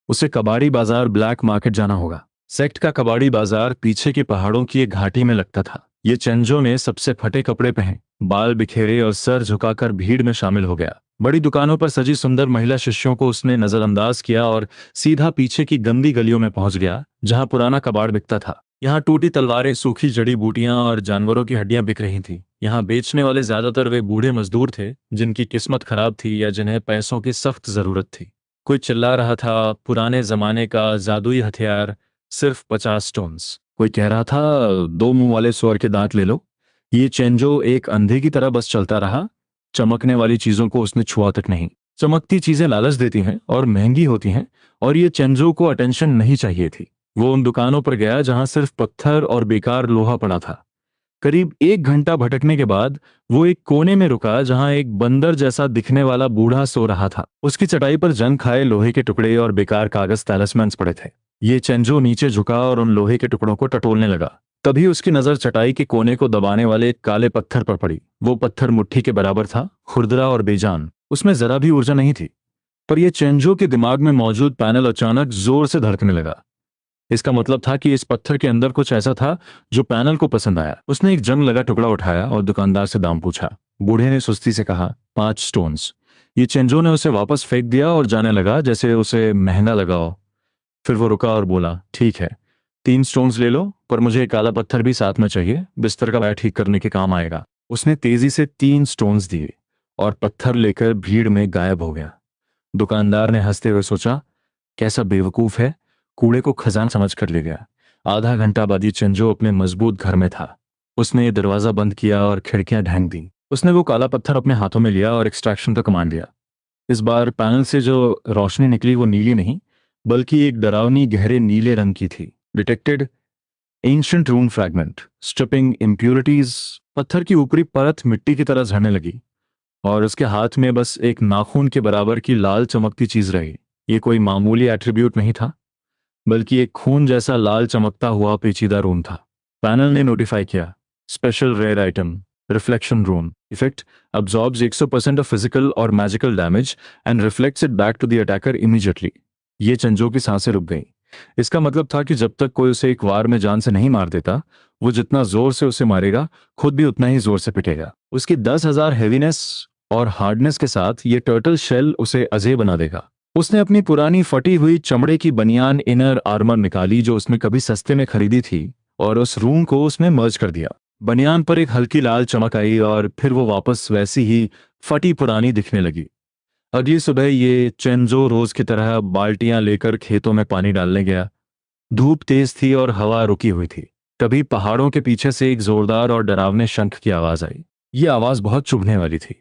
उसे कबाड़ी बाजार ब्लैक मार्केट जाना होगा। सेक्ट का कबाड़ी बाजार पीछे के पहाड़ों की एक घाटी में लगता था। ये चेंजो ने सबसे फटे कपड़े पहने, बाल बिखेरे और सर झुकाकर भीड़ में शामिल हो गया। बड़ी दुकानों पर सजी सुंदर महिला शिष्यों को उसने नजरअंदाज किया और सीधा पीछे की गंदी गलियों में पहुंच गया जहां पुराना कबाड़ बिकता था। यहाँ टूटी तलवारें, सूखी जड़ी बूटियां और जानवरों की हड्डियां बिक रही थीं। यहाँ बेचने वाले ज्यादातर वे बूढ़े मजदूर थे जिनकी किस्मत खराब थी या जिन्हें पैसों की सख्त जरूरत थी। कोई चिल्ला रहा था, पुराने जमाने का जादुई हथियार सिर्फ 50 स्टोन्स। कोई कह रहा था 2 मुंह वाले सुअर के दांत ले लो। ये चेंजो एक अंधे की तरह बस चलता रहा। चमकने वाली चीजों को उसने छुआ तक नहीं। चमकती चीजें लालच देती हैं और महंगी होती हैं, और ये चेंजो को अटेंशन नहीं चाहिए थी। वो उन दुकानों पर गया जहां सिर्फ पत्थर और बेकार लोहा पड़ा था। करीब 1 घंटा भटकने के बाद वो एक कोने में रुका जहां एक बंदर जैसा दिखने वाला बूढ़ा सो रहा था। उसकी चटाई पर जंग खाए लोहे के टुकड़े और बेकार कागज तैलिस्मान्स पड़े थे। ये चेंजो नीचे झुका और उन लोहे के टुकड़ों को टटोलने लगा। तभी उसकी नजर चटाई के कोने को दबाने वाले एक काले पत्थर पर पड़ी। वो पत्थर मुट्ठी के बराबर था, खुरदरा और बेजान। उसमें जरा भी ऊर्जा नहीं थी। पर यह चेंजो के दिमाग में मौजूद पैनल अचानक जोर से धड़कने लगा। इसका मतलब था कि इस पत्थर के अंदर कुछ ऐसा था जो पैनल को पसंद आया। उसने एक जंग लगा टुकड़ा उठाया और दुकानदार से दाम पूछा। बूढ़े ने सुस्ती से कहा 5 स्टोन्स। ये चेंजो ने उसे वापस फेंक दिया और जाने लगा जैसे उसे महंगा लगा हो। फिर वो रुका और बोला, ठीक है, 3 स्टोन्स ले लो, पर मुझे एक काला पत्थर भी साथ में चाहिए, बिस्तर का पैर ठीक करने के काम आएगा। उसने तेजी से 3 स्टोन्स दिए और पत्थर लेकर भीड़ में गायब हो गया। दुकानदार ने हंसते हुए सोचा, कैसा बेवकूफ है, कूड़े को खजाना समझ कर ले गया। आधा घंटा बाद ये चेंजो अपने मजबूत घर में था। उसने दरवाजा बंद किया और खिड़कियां ढांक दी। उसने वो काला पत्थर अपने हाथों में लिया और एक्सट्रैक्शन का कमांड दिया। इस बार पैनल से जो रोशनी निकली वो नीली नहीं, बल्कि एक डरावनी गहरे नीले रंग की थी। Detected ancient rune fragment, stripping impurities. पत्थर की ऊपरी परत मिट्टी की तरह झड़ने लगी और उसके हाथ में बस एक नाखून के बराबर की लाल चमकती चीज रही। ये कोई मामूली एट्रीब्यूट नहीं था, बल्कि एक खून जैसा लाल चमकता हुआ पेचीदा रून था। पैनल ने नोटिफाई किया, special rare item, reflection rune effect, absorbs 100% of physical और magical damage and reflects it back to the attacker immediately. ये चेंजो की सांसें रुक गईं। इसका मतलब था कि जब तक कोई उसे एक वार में जान से नहीं मार देता, वो जितना जोर से उसे मारेगा, खुद भी उतना ही जोर से पिटेगा। उसकी 10,000 हैवीनेस और हार्डनेस के साथ ये टर्टल शेल उसे अजय बना देगा। उसने अपनी पुरानी फटी हुई चमड़े की बनियान इनर आर्मर निकाली जो उसने कभी सस्ते में खरीदी थी, और उस रून को उसमें मर्ज कर दिया। बनियान पर एक हल्की लाल चमक आई और फिर वो वापस वैसी ही फटी पुरानी दिखने लगी। अगली सुबह ये चेंजो रोज की तरह बाल्टियां लेकर खेतों में पानी डालने गया। धूप तेज थी और हवा रुकी हुई थी। तभी पहाड़ों के पीछे से एक जोरदार और डरावने शंख की आवाज आई। ये आवाज बहुत चुभने वाली थी।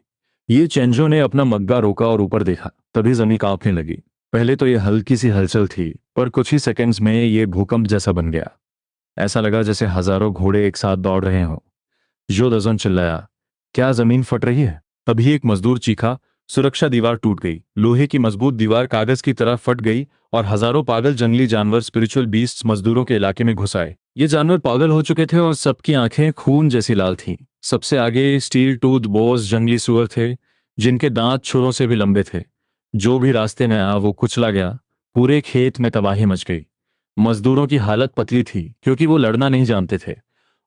ये चेंजो ने अपना मग्गा रोका और ऊपर देखा। तभी जमीन कांपने लगी। पहले तो ये हल्की सी हलचल थी, पर कुछ ही सेकंड्स में ये भूकंप जैसा बन गया। ऐसा लगा जैसे हजारों घोड़े एक साथ दौड़ रहे हों। योदाजन चिल्लाया, क्या जमीन फट रही है? तभी एक मजदूर चीखा, सुरक्षा दीवार टूट गई। लोहे की मजबूत दीवार कागज की तरह फट गई और हजारों पागल जंगली जानवर स्पिरिचुअल बीस्ट्स मजदूरों के इलाके में घुस आए। ये जानवर पागल हो चुके थे और सबकी आंखें खून जैसी लाल थीं। सबसे आगे स्टील टूथ बोस जंगली सुअर थे, जिनके दांत छुरों से भी लंबे थे। जो भी रास्ते में आया वो कुचला गया। पूरे खेत में तबाही मच गई। मजदूरों की हालत पतली थी क्योंकि वो लड़ना नहीं जानते थे।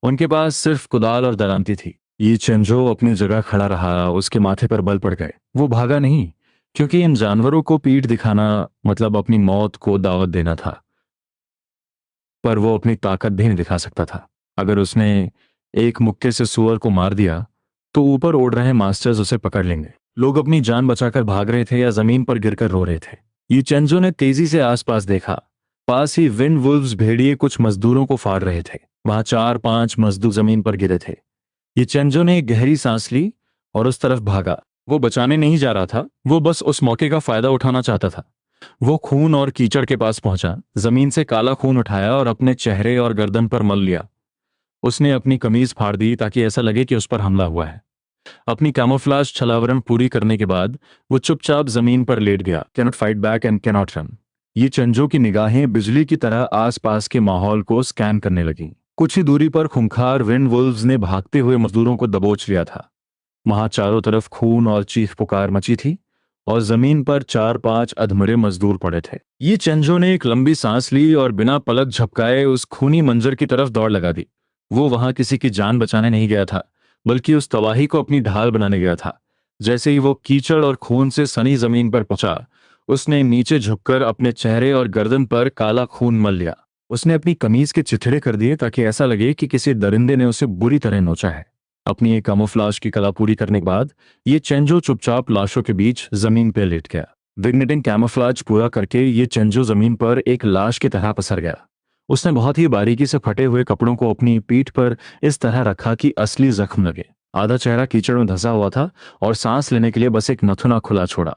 उनके पास सिर्फ कुदाल और दरांती थी। ये चेंजो अपनी जगह खड़ा रहा। उसके माथे पर बल पड़ गए। वो भागा नहीं, क्योंकि इन जानवरों को पीठ दिखाना मतलब अपनी मौत को दावत देना था। पर वो अपनी ताकत भी नहीं दिखा सकता था। अगर उसने एक मुक्के से सुअर को मार दिया तो ऊपर उड़ रहे मास्टर्स उसे पकड़ लेंगे। लोग अपनी जान बचाकर भाग रहे थे या जमीन पर गिरकर रो रहे थे। ये चेंजो ने तेजी से आसपास देखा। पास ही विंड वुल्व्स भेड़िए कुछ मजदूरों को फाड़ रहे थे। वहां 4-5 मजदूर जमीन पर गिरे थे। ये चेंजो ने एक गहरी सांस ली और उस तरफ भागा। वो बचाने नहीं जा रहा था, वो बस उस मौके का फायदा उठाना चाहता था। वो खून और कीचड़ के पास पहुंचा, जमीन से काला खून उठाया और अपने चेहरे और गर्दन पर मल लिया। उसने अपनी कमीज फाड़ दी ताकि ऐसा लगे कि उस पर हमला हुआ है। अपनी कैमोफ्लाज छलावरण पूरी करने के बाद वो चुपचाप जमीन पर लेट गया। Cannot fight back and cannot run. ये चेंजो की निगाहें बिजली की तरह आसपास के माहौल को स्कैन करने लगीं। कुछ ही दूरी पर खूंखार विंड वुल्व्स ने भागते हुए मजदूरों को दबोच लिया था। वहां चारों तरफ खून और चीख पुकार मची थी और जमीन पर 4-5 अधमरे मजदूर पड़े थे। ये चेंजो ने एक लंबी सांस ली और बिना पलक झपकाए उस खूनी मंजर की तरफ दौड़ लगा दी। वो वहां किसी की जान बचाने नहीं गया था, बल्कि उस तबाही को अपनी ढाल बनाने गया था। जैसे ही वो कीचड़ और खून से सनी जमीन पर पहुंचा, उसने नीचे झुककर अपने चेहरे और गर्दन पर काला खून मल लिया। उसने अपनी कमीज के चिथड़े कर दिए ताकि ऐसा लगे कि किसी दरिंदे ने उसे बुरी तरह नोचा है। अपनी एक कैमोफ्लाज की कला पूरी करने के बाद ये चेंजो चुपचाप लाशों के बीच जमीन पर लेट गया। विग्नेटिंग कैमोफ्लाज पूरा करके ये चेंजो जमीन पर एक लाश की तरह पसर गया। उसने बहुत ही बारीकी से फटे हुए कपड़ों को अपनी पीठ पर इस तरह रखा कि असली जख्म लगे। आधा चेहरा कीचड़ में धंसा हुआ था और सांस लेने के लिए बस एक नथुना खुला छोड़ा।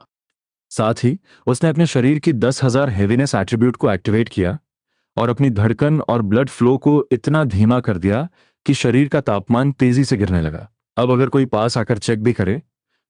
साथ ही उसने अपने शरीर की 10,000 हेवीनेस एट्रीब्यूट को एक्टिवेट किया और अपनी धड़कन और ब्लड फ्लो को इतना धीमा कर दिया कि शरीर का तापमान तेजी से गिरने लगा। अब अगर कोई पास आकर चेक भी करे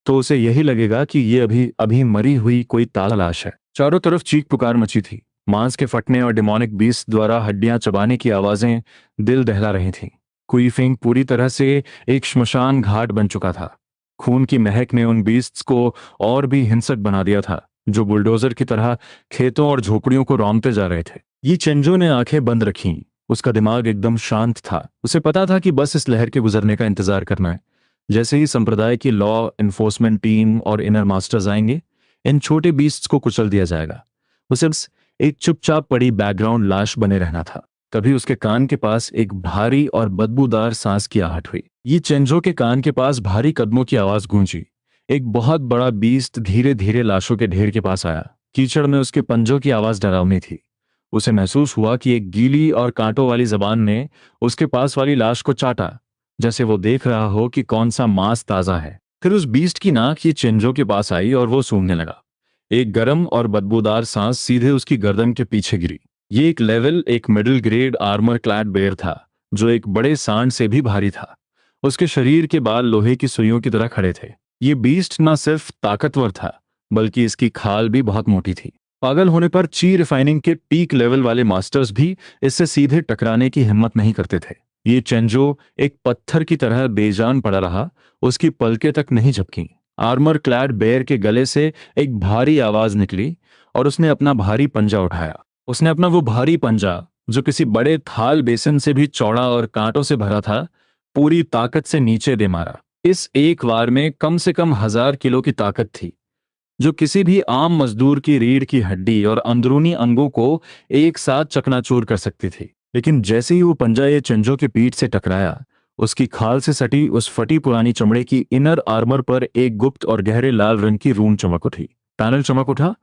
तो उसे यही लगेगा कि ये अभी अभी मरी हुई कोई ताजा लाश है। चारों तरफ चीख पुकार मची थी। मांस के फटने और डिमोनिक बीस्ट द्वारा हड्डियां चबाने की आवाजें दिल दहला रही थीं। कुईफिंग पूरी तरह से एक श्मशान घाट बन चुका था। खून की महक ने उन बीस्ट्स को और भी हिंसक बना दिया था, जो बुलडोजर की तरह खेतों और झोपड़ियों को रौंदते जा रहे थे। ये चेंजो ने आंखें बंद रखीं। उसका दिमाग एकदम शांत था। उसे पता था कि बस इस लहर के गुजरने का इंतजार करना है। जैसे ही संप्रदाय की लॉ इन्फोर्समेंट टीम और इनर मास्टर्स आएंगे, इन छोटे बीस्ट्स को कुचल दिया जाएगा। उसे बस एक चुपचाप पड़ी बैकग्राउंड लाश बने रहना था। तभी उसके कान के पास एक भारी और बदबूदार सांस की आहट हुई। ये चेंजो के कान के पास भारी कदमों की आवाज गूंजी। एक बहुत बड़ा बीस्ट धीरे धीरे लाशों के ढेर के पास आया। कीचड़ में उसके पंजों की आवाज डरावनी थी। उसे महसूस हुआ कि एक गीली और कांटों वाली जबान ने उसके पास वाली लाश को चाटा, जैसे वो देख रहा हो कि कौन सा मांस ताजा है। फिर उस बीस्ट की नाक ये चेंजो के पास आई और वो सूंघने लगा। एक गर्म और बदबूदार सांस सीधे उसकी गर्दन के पीछे गिरी। ये एक middle grade armour clad bear था, जो एक बड़े सांड से भी भारी था। उसके शरीर के बाल लोहे की सुइयों की तरह खड़े थे। ये बीस्ट न सिर्फ ताकतवर था, बल्कि इसकी खाल भी बहुत मोटी थी। पागल होने पर ची रिफाइनिंग के पीक लेवल वाले मास्टर्स भी इससे सीधे टकराने की हिम्मत नहीं करते थे। ये चेंजो एक पत्थर की तरह बेजान पड़ा रहा। उसकी पलकें तक नहीं झपकी। आर्मर क्लैड बेयर के गले से एक भारी आवाज निकली और उसने अपना भारी पंजा उठाया। उसने अपना वो भारी पंजा, जो किसी बड़े थाल बेसन से भी चौड़ा और कांटों से भरा था, पूरी ताकत से नीचे दे मारा। इस एक वार में कम से कम 1000 किलो की ताकत थी, जो किसी भी आम मजदूर की रीढ़ की हड्डी और अंदरूनी अंगों को एक साथ चकनाचूर कर सकती थी। लेकिन जैसे ही वो पंजा ये चेंजो की पीठ से टकराया, उसकी खाल से सटी उस फटी पुरानी चमड़े की इनर आर्मर पर एक गुप्त और गहरे लाल रंग की रून चमक उठी। पैनल चमक उठा।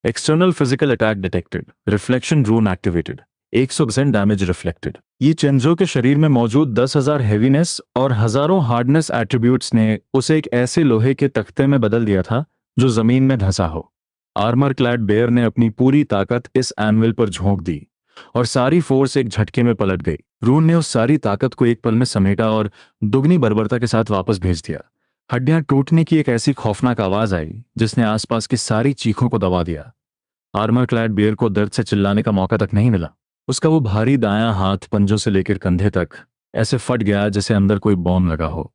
External physical attack detected, reflection rune activated, 100% damage reflected. ये चेंजो के शरीर में मौजूद 10,000 हेवीनेस और हजारों हार्डनेस एट्रीब्यूट्स ने उसे एक ऐसे लोहे के तख्ते में बदल दिया था जो जमीन में धंसा हो। आर्मर क्लैड बेयर ने अपनी पूरी ताकत इस एनविल पर झोंक दी और सारी फोर्स एक झटके में पलट गई। रून ने उस सारी ताकत को एक पल में समेटा और दुगनी बर्बरता के साथ वापस भेज दिया। हड्डियां टूटने की एक ऐसी खौफनाक आवाज आई जिसने आसपास की सारी चीखों को दबा दिया। आर्मर क्लैड बेयर को दर्द से चिल्लाने का मौका तक नहीं मिला। उसका वो भारी दायां हाथ पंजों से लेकर कंधे तक ऐसे फट गया जैसे अंदर कोई बॉम्ब लगा हो।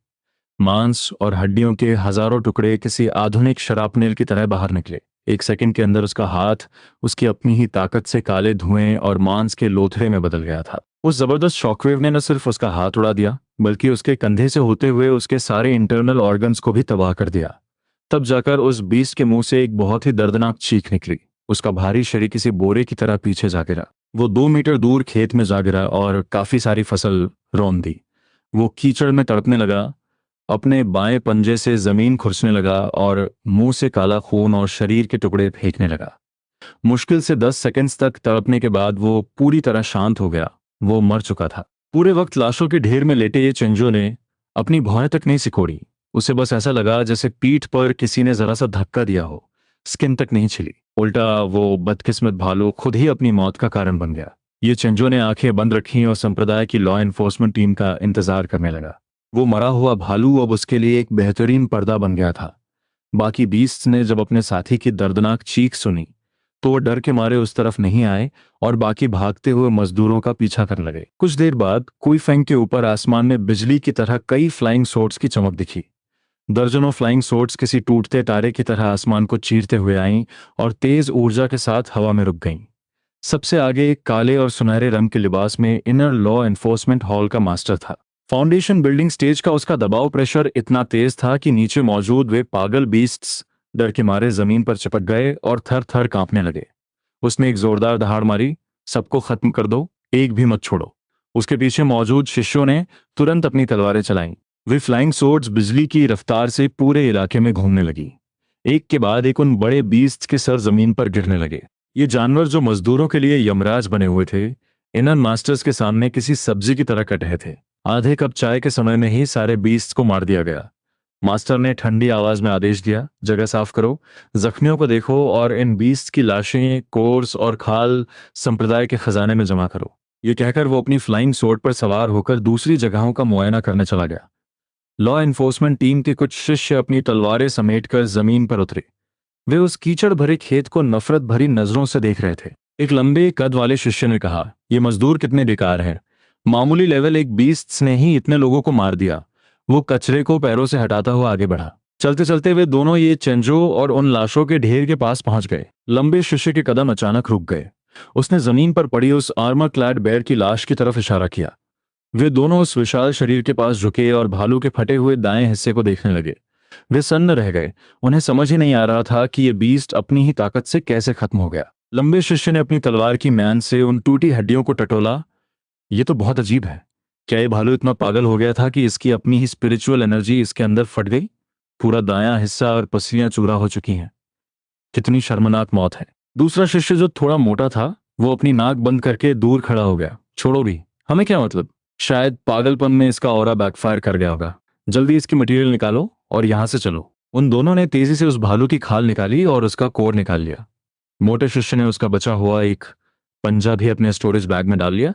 मांस और हड्डियों के हजारों टुकड़े किसी आधुनिक शरापनेल की तरह बाहर निकले। एक सेकंड के अंदर उसका हाथ उसकी अपनी ही ताकत से काले धुएं और मांस के लोथड़े में बदल गया था। उस जबरदस्त शॉकवेव ने न सिर्फ उसका हाथ उड़ा दिया, बल्कि उसके कंधे से होते हुए उसके सारे इंटरनल ऑर्गन्स को भी तबाह कर दिया। तब जाकर उस बीस्ट के मुंह से एक बहुत ही दर्दनाक चीख निकली। उसका भारी शरीर किसी बोरे की तरह पीछे जा गिरा। वो 2 मीटर दूर खेत में जा गिरा और काफी सारी फसल रौंद दी। वो कीचड़ में तड़पने लगा, अपने बाएं पंजे से जमीन खुरसने लगा और मुंह से काला खून और शरीर के टुकड़े फेंकने लगा। मुश्किल से 10 सेकंड्स तक तड़पने के बाद वो पूरी तरह शांत हो गया। वो मर चुका था। पूरे वक्त लाशों के ढेर में लेटे ये चेंजो ने अपनी भौहें तक नहीं सिकोड़ी। उसे बस ऐसा लगा जैसे पीठ पर किसी ने जरा सा धक्का दिया हो। स्किन तक नहीं छिली। उल्टा वो बदकिस्मत भालू खुद ही अपनी मौत का कारण बन गया। ये चेंजो ने आंखें बंद रखीं और संप्रदाय की लॉ एनफोर्समेंट टीम का इंतजार करने लगा। वो मरा हुआ भालू अब उसके लिए एक बेहतरीन पर्दा बन गया था। बाकी बीस्ट्स ने जब अपने साथी की दर्दनाक चीख सुनी तो वो डर के मारे उस तरफ नहीं आए और बाकी भागते हुए मजदूरों का पीछा करने लगे। कुछ देर बाद कुईफेंग के ऊपर आसमान में बिजली की तरह कई फ्लाइंग सोर्ट्स की चमक दिखी। दर्जनों फ्लाइंग सोर्ट्स किसी टूटते तारे की तरह आसमान को चीरते हुए आईं और तेज ऊर्जा के साथ हवा में रुक गईं। सबसे आगे एक काले और सुनहरे रंग के लिबास में इनर लॉ एनफोर्समेंट हॉल का मास्टर था। फाउंडेशन बिल्डिंग स्टेज का उसका दबाव प्रेशर इतना तेज था कि नीचे मौजूद वे पागल बीस्ट्स डर के मारे जमीन पर चिपक गए और थर थर कांपने लगे। उसने एक जोरदार दहाड़ मारी, सबको खत्म कर दो, एक भी मत छोड़ो। उसके पीछे मौजूद शिष्यों ने तुरंत अपनी तलवारें चलाईं। वे फ्लाइंग सोर्ड्स बिजली की रफ्तार से पूरे इलाके में घूमने लगी। एक के बाद एक उन बड़े बीस्ट्स के सर जमीन पर गिरने लगे। ये जानवर जो मजदूरों के लिए यमराज बने हुए थे, इनर मास्टर्स के सामने किसी सब्जी की तरह कट रहे थे। आधे कप चाय के समय में ही सारे बीस्ट को मार दिया गया। मास्टर ने ठंडी आवाज में आदेश दिया, जगह साफ करो, जख्मियों को देखो और इन बीस्ट की लाशें, कोर्स और खाल संप्रदाय के खजाने में जमा करो। ये कहकर वो अपनी फ्लाइंग सोर्ड पर सवार होकर दूसरी जगहों का मुआयना करने चला गया। लॉ एनफोर्समेंट टीम के कुछ शिष्य अपनी तलवारें समेटकर जमीन पर उतरे। वे उस कीचड़ भरे खेत को नफरत भरी नजरों से देख रहे थे। एक लंबे कद वाले शिष्य ने कहा, ये मजदूर कितने बेकार हैं। मामूली लेवल एक बीस्ट ने ही इतने लोगों को मार दिया। वो कचरे को पैरों से हटाता हुआ आगे बढ़ा। चलते चलते वे दोनों ये चेंजो और उन लाशों के ढेर के पास पहुंच गए। लंबे शिष्य के कदम अचानक रुक गए। उसने जमीन पर पड़ी उस आर्मर क्लैड बेयर की लाश की तरफ इशारा किया। वे दोनों उस विशाल शरीर के पास झुके और भालू के फटे हुए दाएं हिस्से को देखने लगे। वे सन्न रह गए। उन्हें समझ ही नहीं आ रहा था कि ये बीस्ट अपनी ही ताकत से कैसे खत्म हो गया। लंबे शिष्य ने अपनी तलवार की म्यान से उन टूटी हड्डियों को टटोला। ये तो बहुत अजीब है। क्या ये भालू इतना पागल हो गया था कि इसकी अपनी ही स्पिरिचुअल एनर्जी इसके अंदर फट गई? पूरा दायां हिस्सा और पसलियां चूरा हो चुकी हैं। कितनी शर्मनाक मौत है। दूसरा शिष्य जो थोड़ा मोटा था, वो अपनी नाक बंद करके दूर खड़ा हो गया। छोड़ो भी, हमें क्या मतलब। शायद पागलपन में इसका ऑरा बैकफायर कर गया होगा। जल्दी इसकी मटेरियल निकालो और यहां से चलो। उन दोनों ने तेजी से उस भालू की खाल निकाली और उसका कोर निकाल लिया। मोटे शिष्य ने उसका बचा हुआ एक पंजा भी अपने स्टोरेज बैग में डाल लिया,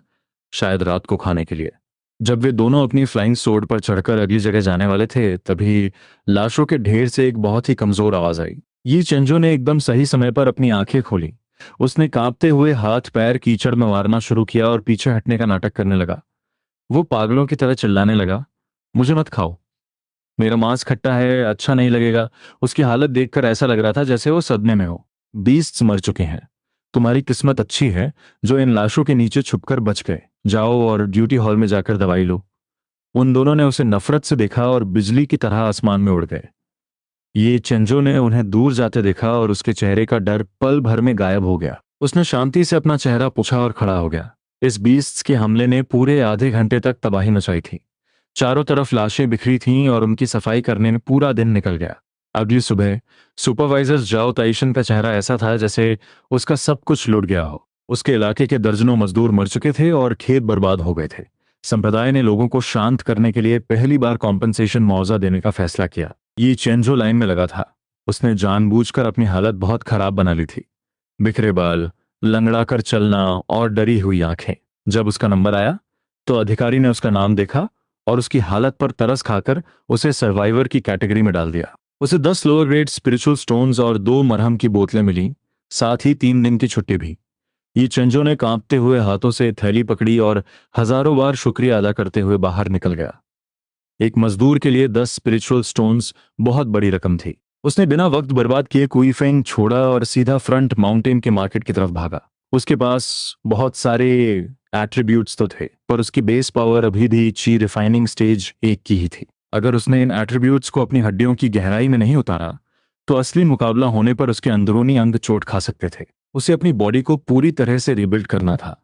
शायद रात को खाने के लिए। जब वे दोनों अपनी फ्लाइंग सोर्ड पर चढ़कर अगली जगह जाने वाले थे, तभी लाशों के ढेर से एक बहुत ही कमजोर आवाज आई। ये चेंजो ने एकदम सही समय पर अपनी आंखें खोली। उसने कांपते हुए हाथ पैर कीचड़ में मारना शुरू किया और पीछे हटने का नाटक करने लगा। वो पागलों की तरह चिल्लाने लगा, मुझे मत खाओ, मेरा मांस खट्टा है, अच्छा नहीं लगेगा। उसकी हालत देखकर ऐसा लग रहा था जैसे वो सदमे में हो। बीस्ट्स मर चुके हैं। तुम्हारी किस्मत अच्छी है जो इन लाशों के नीचे छुपकर बच गए। जाओ और ड्यूटी हॉल में जाकर दवाई लो। उन दोनों ने उसे नफरत से देखा और बिजली की तरह आसमान में उड़ गए। ये चेंजो ने उन्हें दूर जाते देखा और उसके चेहरे का डर पल भर में गायब हो गया। उसने शांति से अपना चेहरा पोंछा और खड़ा हो गया। इस बीस्ट्स के हमले ने पूरे आधे घंटे तक तबाही मचाई थी। चारों तरफ लाशें बिखरी थीं और उनकी सफाई करने में पूरा दिन निकल गया। अगली सुबह सुपरवाइजर जाओ ताइशन का चेहरा ऐसा था जैसे उसका सब कुछ लुट गया हो। उसके इलाके के दर्जनों मजदूर मर चुके थे और खेत बर्बाद हो गए थे। संप्रदाय ने लोगों को शांत करने के लिए पहली बार कॉम्पनसेशन मुआवजा देने का फैसला किया। ये चेंजो लाइन में लगा था। उसने जानबूझकर अपनी हालत बहुत खराब बना ली थी। बिखरे बाल, लंगड़ा कर चलना और डरी हुई आंखें। जब उसका नंबर आया तो अधिकारी ने उसका नाम देखा और उसकी हालत पर तरस खाकर उसे सर्वाइवर की कैटेगरी में डाल दिया। उसे 10 लोअर ग्रेड स्पिरिचुअल स्टोन्स और 2 मरहम की बोतलें मिली, साथ ही 3 दिन की छुट्टी भी। ये चंजो ने कांपते हुए हाथों से थैली पकड़ी और हजारों बार शुक्रिया अदा करते हुए बाहर निकल गया। एक मजदूर के लिए 10 स्पिरिचुअल स्टोन्स बहुत बड़ी रकम थी। उसने बिना वक्त बर्बाद किए कुईफेंग छोड़ा और सीधा फ्रंट माउंटेन के मार्केट की तरफ भागा। उसके पास बहुत सारे एट्रीब्यूट्स तो थे, पर उसकी बेस पावर अभी भी ची रिफाइनिंग स्टेज 1 की ही थी। अगर उसने इन एट्रीब्यूट्स को अपनी हड्डियों की गहराई में नहीं उतारा तो असली मुकाबला होने पर उसके अंदरूनी अंग चोट खा सकते थे। उसे अपनी बॉडी को पूरी तरह से रिबिल्ड करना था।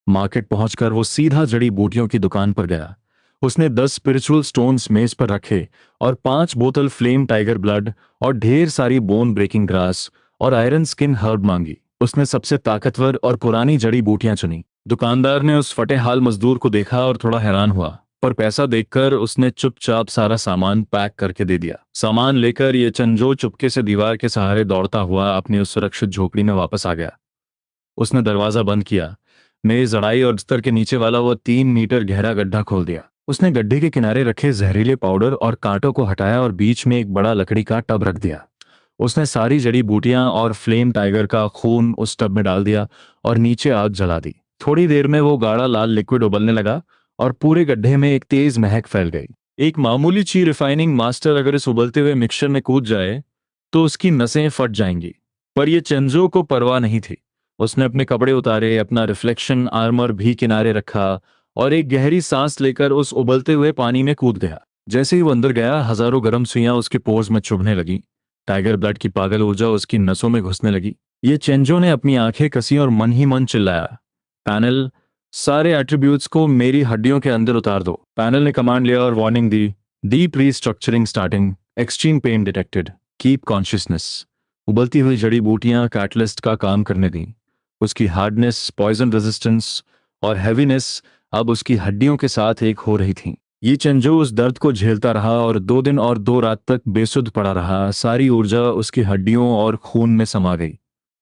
मार्केट पहुंचकर वो सीधा जड़ी बूटियों की दुकान पर गया। उसने 10 स्पिरिचुअल स्टोन्स मेज पर रखे और 5 बोतल फ्लेम टाइगर ब्लड और ढेर सारी बोन ब्रेकिंग ग्रास और आयरन स्किन हर्ब मांगी। उसने सबसे ताकतवर और पुरानी जड़ी बूटियां चुनी। दुकानदार ने उस फटे हाल मजदूर को देखा और थोड़ा हैरान हुआ, पर पैसा देखकर उसने चुपचाप सारा सामान पैक करके दे दिया। सामान लेकर ये चंजो चुपके से दीवार के सहारे दौड़ता हुआ अपनी उस सुरक्षित झोपड़ी में वापस आ गया। उसने दरवाजा बंद किया, मेज जड़ाई और बिस्तर के नीचे वाला वो 3 मीटर गहरा गड्ढा खोल दिया। उसने गड्ढे के किनारे रखे जहरीले पाउडर और कांटों को हटाया और बीच में एक बड़ा लकड़ी का टब रख दिया। उसने सारी जड़ी बूटियां और फ्लेम टाइगर का खून उस टब में डाल दिया और नीचे आग जला दी। थोड़ी देर में वो गाढ़ा लाल लिक्विड उबलने लगा और पूरे गड्ढे में एक तेज महक फैल गई। एक मामूली ची रिफाइनिंग मास्टर अगर इस उबलते हुए मिक्सचर में कूद जाए तो उसकी नसें फट जाएंगी, पर यह चेंजो को परवाह नहीं थी। उसने अपने कपड़े उतारे, अपना रिफ्लेक्शन आर्मर भी किनारे रखा और एक गहरी सांस लेकर उस उबलते हुए पानी में कूद गया। जैसे ही वो अंदर गया, हजारों गर्म सुइयां उसके पोर्स में चुभने लगी। टाइगर ब्लड की पागल ऊर्जा उसकी नसों में घुसने लगी। ये चेंजो ने अपनी आंखें कसी और मन ही मन चिल्लाया, पैनल, सारे एट्रीब्यूट्स को मेरी हड्डियों के अंदर उतार दो। पैनल ने कमांड लिया और वार्निंग दी, deep restructuring starting, extreme pain detected, keep consciousness. उबलती हुई जड़ी बूटियां कैटलिस्ट का काम करने दी। उसकी हार्डनेस, पॉइजन रेजिस्टेंस और हैवीनेस अब उसकी हड्डियों के साथ एक हो रही थी। ये चेंजो उस दर्द को झेलता रहा और 2 दिन और 2 रात तक बेसुध पड़ा रहा। सारी ऊर्जा उसकी हड्डियों और खून में समा गई।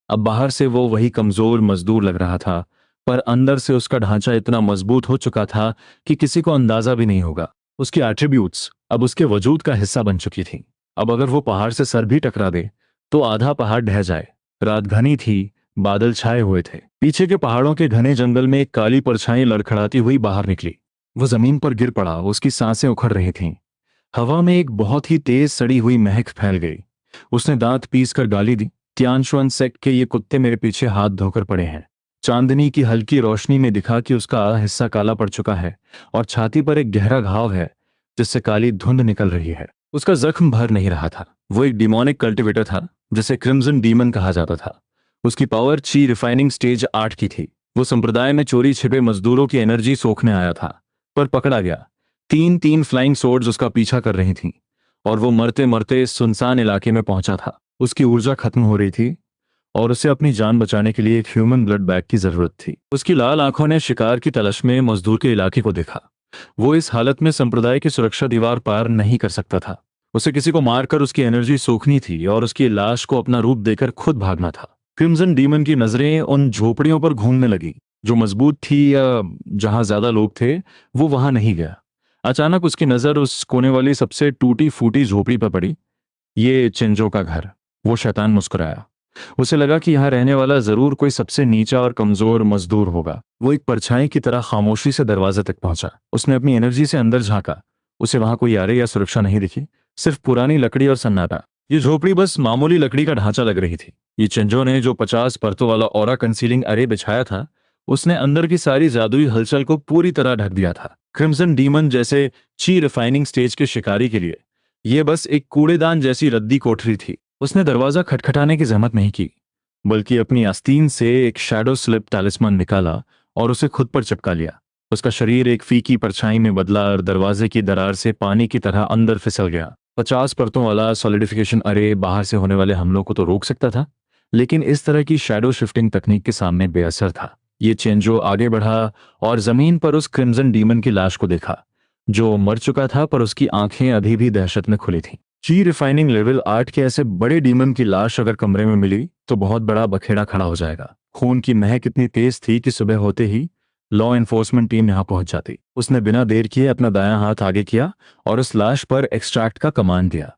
अब बाहर से वो वही कमजोर मजदूर लग रहा था, पर अंदर से उसका ढांचा इतना मजबूत हो चुका था कि किसी को अंदाजा भी नहीं होगा। उसकी एट्रीब्यूट्स अब उसके वजूद का हिस्सा बन चुकी थी। अब अगर वो पहाड़ से सर भी टकरा दे तो आधा पहाड़ ढह जाए। रात घनी थी, बादल छाए हुए थे। पीछे के पहाड़ों के घने जंगल में एक काली परछाई लड़खड़ाती हुई बाहर निकली। वो जमीन पर गिर पड़ा, उसकी सांसें उखड़ रही थीं। हवा में एक बहुत ही तेज सड़ी हुई महक फैल गई। उसने दांत पीस कर गाली दी, तियानशुन सेक्ट के ये कुत्ते मेरे पीछे हाथ धोकर पड़े हैं। चांदनी की हल्की रोशनी में दिखा कि उसका हिस्सा काला पड़ चुका है और छाती पर एक गहरा घाव है जिससे काली धुंध निकल रही है। उसका जख्म भर नहीं रहा था। वो एक डिमोनिक कल्टिवेटर था जिसे क्रिम्सन डीमन कहा जाता था। उसकी पावर ची रिफाइनिंग स्टेज 8 की थी। वो संप्रदाय में चोरी छिपे मजदूरों की एनर्जी सोखने आया था, पर पकड़ा गया। 3-3 फ्लाइंग सोर्ड्स उसका पीछा कर रही थीं और वो मरते मरते इस सुनसान इलाके में पहुंचा था। उसकी ऊर्जा खत्म हो रही थी और उसे अपनी जान बचाने के लिए एक ह्यूमन ब्लड बैग की जरूरत थी। उसकी लाल आंखों ने शिकार की तलाश में मजदूर के इलाके को देखा। वो इस हालत में संप्रदाय की सुरक्षा दीवार पार नहीं कर सकता था। उसे किसी को मारकर उसकी एनर्जी सोखनी थी और उसकी लाश को अपना रूप देकर खुद भागना था। क्रिम्सन डीमन की नजरें उन झोपड़ियों पर घूमने लगी जो मजबूत थी या जहां ज्यादा लोग थे। वो वहां नहीं गया। अचानक उसकी नजर उस कोने वाली सबसे टूटी फूटी झोपड़ी पर पड़ी। ये चिंजो का घर। वो शैतान मुस्कुराया। उसे लगा कि यहाँ रहने वाला जरूर कोई सबसे नीचा और कमजोर मजदूर होगा। वो एक परछाई की तरह खामोशी से दरवाजे तक पहुंचा। उसने अपनी एनर्जी से अंदर झांका। उसे वहां कोई यारे या सुरक्षा नहीं दिखी, सिर्फ पुरानी लकड़ी और सन्नाटा। ये झोपड़ी बस मामूली लकड़ी का ढांचा लग रही थी। ये चिंजो ने जो 50 परतों वाला ऑरा कंसीलिंग अरे बिछाया था, उसने अंदर की सारी जादुई हलचल को पूरी तरह ढक दिया था। क्रिम्सन डीमन जैसे ची रिफाइनिंग स्टेज के शिकारी के लिए यह बस एक कूड़ेदान जैसी रद्दी कोठरी थी। उसने दरवाजा खटखटाने की जहमत नहीं की, बल्कि अपनी आस्तीन से एक शैडो स्लिप टैलिस्मन निकाला और उसे खुद पर चिपका लिया। उसका शरीर एक फीकी परछाई में बदला और दरवाजे की दरार से पानी की तरह अंदर फिसल गया। 50 परतों वाला सॉलिडिफिकेशन अरे बाहर से होने वाले हमलों को तो रोक सकता था, लेकिन इस तरह की शैडो शिफ्टिंग तकनीक के सामने बेअसर था। ये चेंजो आगे बढ़ा और जमीन पर उस क्रिम्सन डीमन की लाश को देखा, जो मर चुका था, पर उसकी आंखें अभी भी दहशत में खुली थीं। ची रिफाइनिंग लेवल 8 के ऐसे बड़े डीमन की लाश अगर कमरे में मिली तो बहुत बड़ा बखेड़ा खड़ा हो जाएगा। खून की महक इतनी तेज थी कि सुबह होते ही लॉ एनफोर्समेंट टीम यहां पहुंच जाती। उसने बिना देर किए अपना दायां हाथ आगे किया और उस लाश पर एक्सट्रैक्ट का कमांड दिया।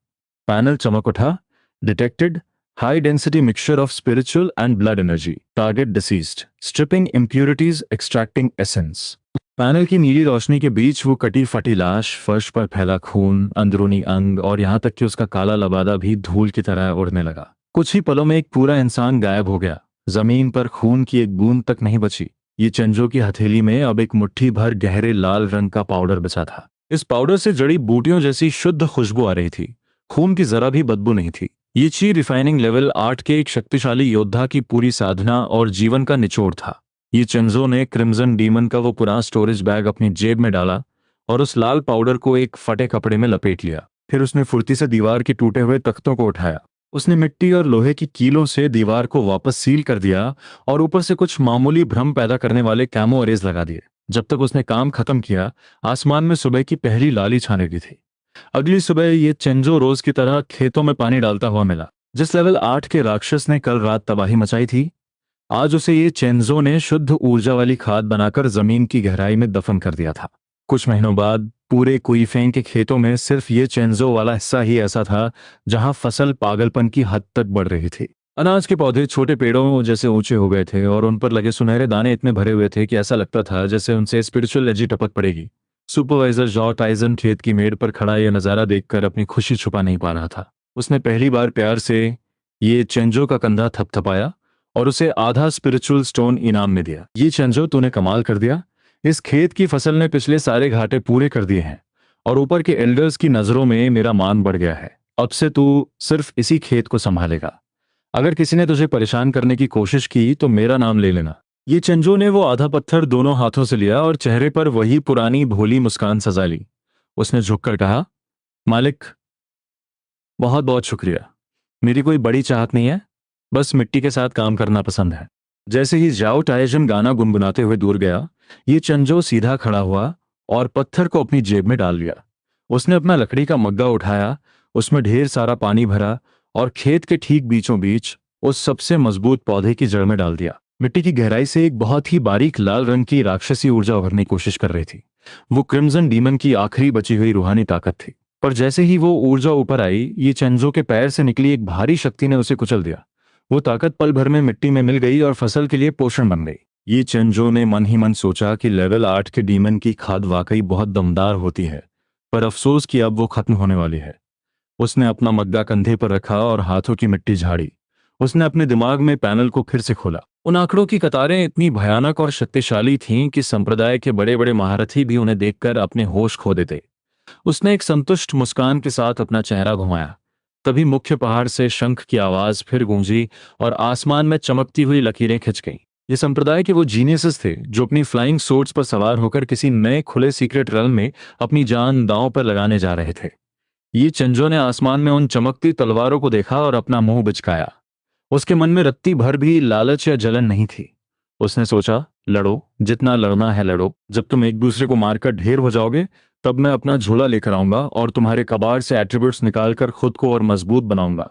पैनल चमक उठा। Detected high density mixture of spiritual and blood energy, target diseased, stripping impurities, extracting essence. Panel की नीली रोशनी के बीच वो कटी फटी लाश, फर्श पर फैला खून, अंदरूनी अंग और यहां तक कि उसका काला लबादा भी धूल की तरह उड़ने लगा। कुछ ही पलों में एक पूरा इंसान गायब हो गया। जमीन पर खून की एक बूंद तक नहीं बची। ये चंजो की हथेली में अब एक मुट्ठी भर गहरे लाल रंग का पाउडर बचा था। इस पाउडर से जड़ी बूटियों जैसी शुद्ध खुशबू आ रही थी। खून की जरा भी बदबू नहीं थी। ये ची रिफाइनिंग लेवल 8 के एक शक्तिशाली योद्धा की पूरी साधना और जीवन का निचोड़ था। ये चिंजो ने क्रिम्सन डीमन का वो पुराना स्टोरेज बैग अपनी जेब में डाला और उस लाल पाउडर को एक फटे कपड़े में लपेट लिया। फिर उसने फुर्ती से दीवार के टूटे हुए तख्तों को उठाया। उसने मिट्टी और लोहे की कीलों से दीवार को वापस सील कर दिया और ऊपर से कुछ मामूली भ्रम पैदा करने वाले कैमो अरेज लगा दिए। जब तक उसने काम खत्म किया, आसमान में सुबह की पहली लाली छाने लगी थी। अगली सुबह ये चेंजो रोज की तरह खेतों में पानी डालता हुआ मिला। जिस लेवल 8 के राक्षस ने कल रात तबाही मचाई थी, आज उसे ये चेंजो ने शुद्ध ऊर्जा वाली खाद बनाकर जमीन की गहराई में दफन कर दिया था। कुछ महीनों बाद पूरे कुईफेंग के खेतों में सिर्फ ये चेंजो वाला हिस्सा ही ऐसा था जहां फसल पागलपन की हद तक बढ़ रही थी। अनाज के पौधे छोटे पेड़ों जैसे ऊंचे हो गए थे और उन पर लगे सुनहरे दाने इतने भरे हुए थे कि ऐसा लगता था जैसे उनसे स्पिरिचुअल एनर्जी टपक पड़ेगी। सुपरवाइजर जॉ टाइजन खेत की मेड़ पर खड़ा यह नजारा देखकर अपनी खुशी छुपा नहीं पा रहा था। उसने पहली बार प्यार से ये चेंजो का कंधा थपथपाया और उसे आधा स्पिरिचुअल स्टोन इनाम में दिया। ये चेंजो, तूने कमाल कर दिया। इस खेत की फसल ने पिछले सारे घाटे पूरे कर दिए हैं और ऊपर के एल्डर्स की नजरों में मेरा मान बढ़ गया है। अब से तू सिर्फ इसी खेत को संभालेगा। अगर किसी ने तुझे परेशान करने की कोशिश की तो मेरा नाम ले लेना। ये चंजो ने वो आधा पत्थर दोनों हाथों से लिया और चेहरे पर वही पुरानी भोली मुस्कान सजा ली। उसने झुककर कहा, मालिक, बहुत बहुत शुक्रिया। मेरी कोई बड़ी चाहत नहीं है, बस मिट्टी के साथ काम करना पसंद है। जैसे ही जाओ टाइजन गाना गुनगुनाते हुए दूर गया, ये चंजो सीधा खड़ा हुआ और पत्थर को अपनी जेब में डाल लिया। उसने अपना लकड़ी का मग्गा उठाया, उसमें ढेर सारा पानी भरा और खेत के ठीक बीचों बीच उस सबसे मजबूत पौधे की जड़ में डाल दिया। मिट्टी की गहराई से एक बहुत ही बारीक लाल रंग की राक्षसी ऊर्जा उभरने की कोशिश कर रही थी। वो क्रिम्सन डीमन की आखिरी बची हुई रूहानी ताकत थी। पर जैसे ही वो ऊर्जा ऊपर आई, ये चेंजो के पैर से निकली एक भारी शक्ति ने उसे कुचल दिया। वो ताकत पल भर में मिट्टी में मिल गई और फसल के लिए पोषण बन गई। ये चेंजो ने मन ही मन सोचा कि लेवल 8 के डीमन की खाद वाकई बहुत दमदार होती है, पर अफसोस कि अब वो खत्म होने वाली है। उसने अपना मग्गा कंधे पर रखा और हाथों की मिट्टी झाड़ी। उसने अपने दिमाग में पैनल को फिर से खोला। उन आंकड़ों की कतारें इतनी भयानक और शक्तिशाली थीं कि संप्रदाय के बड़े बड़े महारथी भी उन्हें देखकर अपने होश खो देते। उसने एक संतुष्ट मुस्कान के साथ अपना चेहरा घुमाया। तभी मुख्य पहाड़ से शंख की आवाज फिर गूंजी और आसमान में चमकती हुई लकीरें खिंच गईं। ये संप्रदाय के वो जीनियसेस थे जो अपनी फ्लाइंग सोर्ड्स पर सवार होकर किसी नए खुले सीक्रेट रेल्म में अपनी जान दांव पर लगाने जा रहे थे। ये चंजो ने आसमान में उन चमकती तलवारों को देखा और अपना मुंह बिचकाया। उसके मन में रत्ती भर भी लालच या जलन नहीं थी। उसने सोचा, लड़ो, जितना लड़ना है लड़ो। जब तुम एक दूसरे को मारकर ढेर हो जाओगे, तब मैं अपना झोला लेकर आऊंगा और तुम्हारे कबाड़ से एट्रीब्यूट्स निकालकर खुद को और मजबूत बनाऊंगा।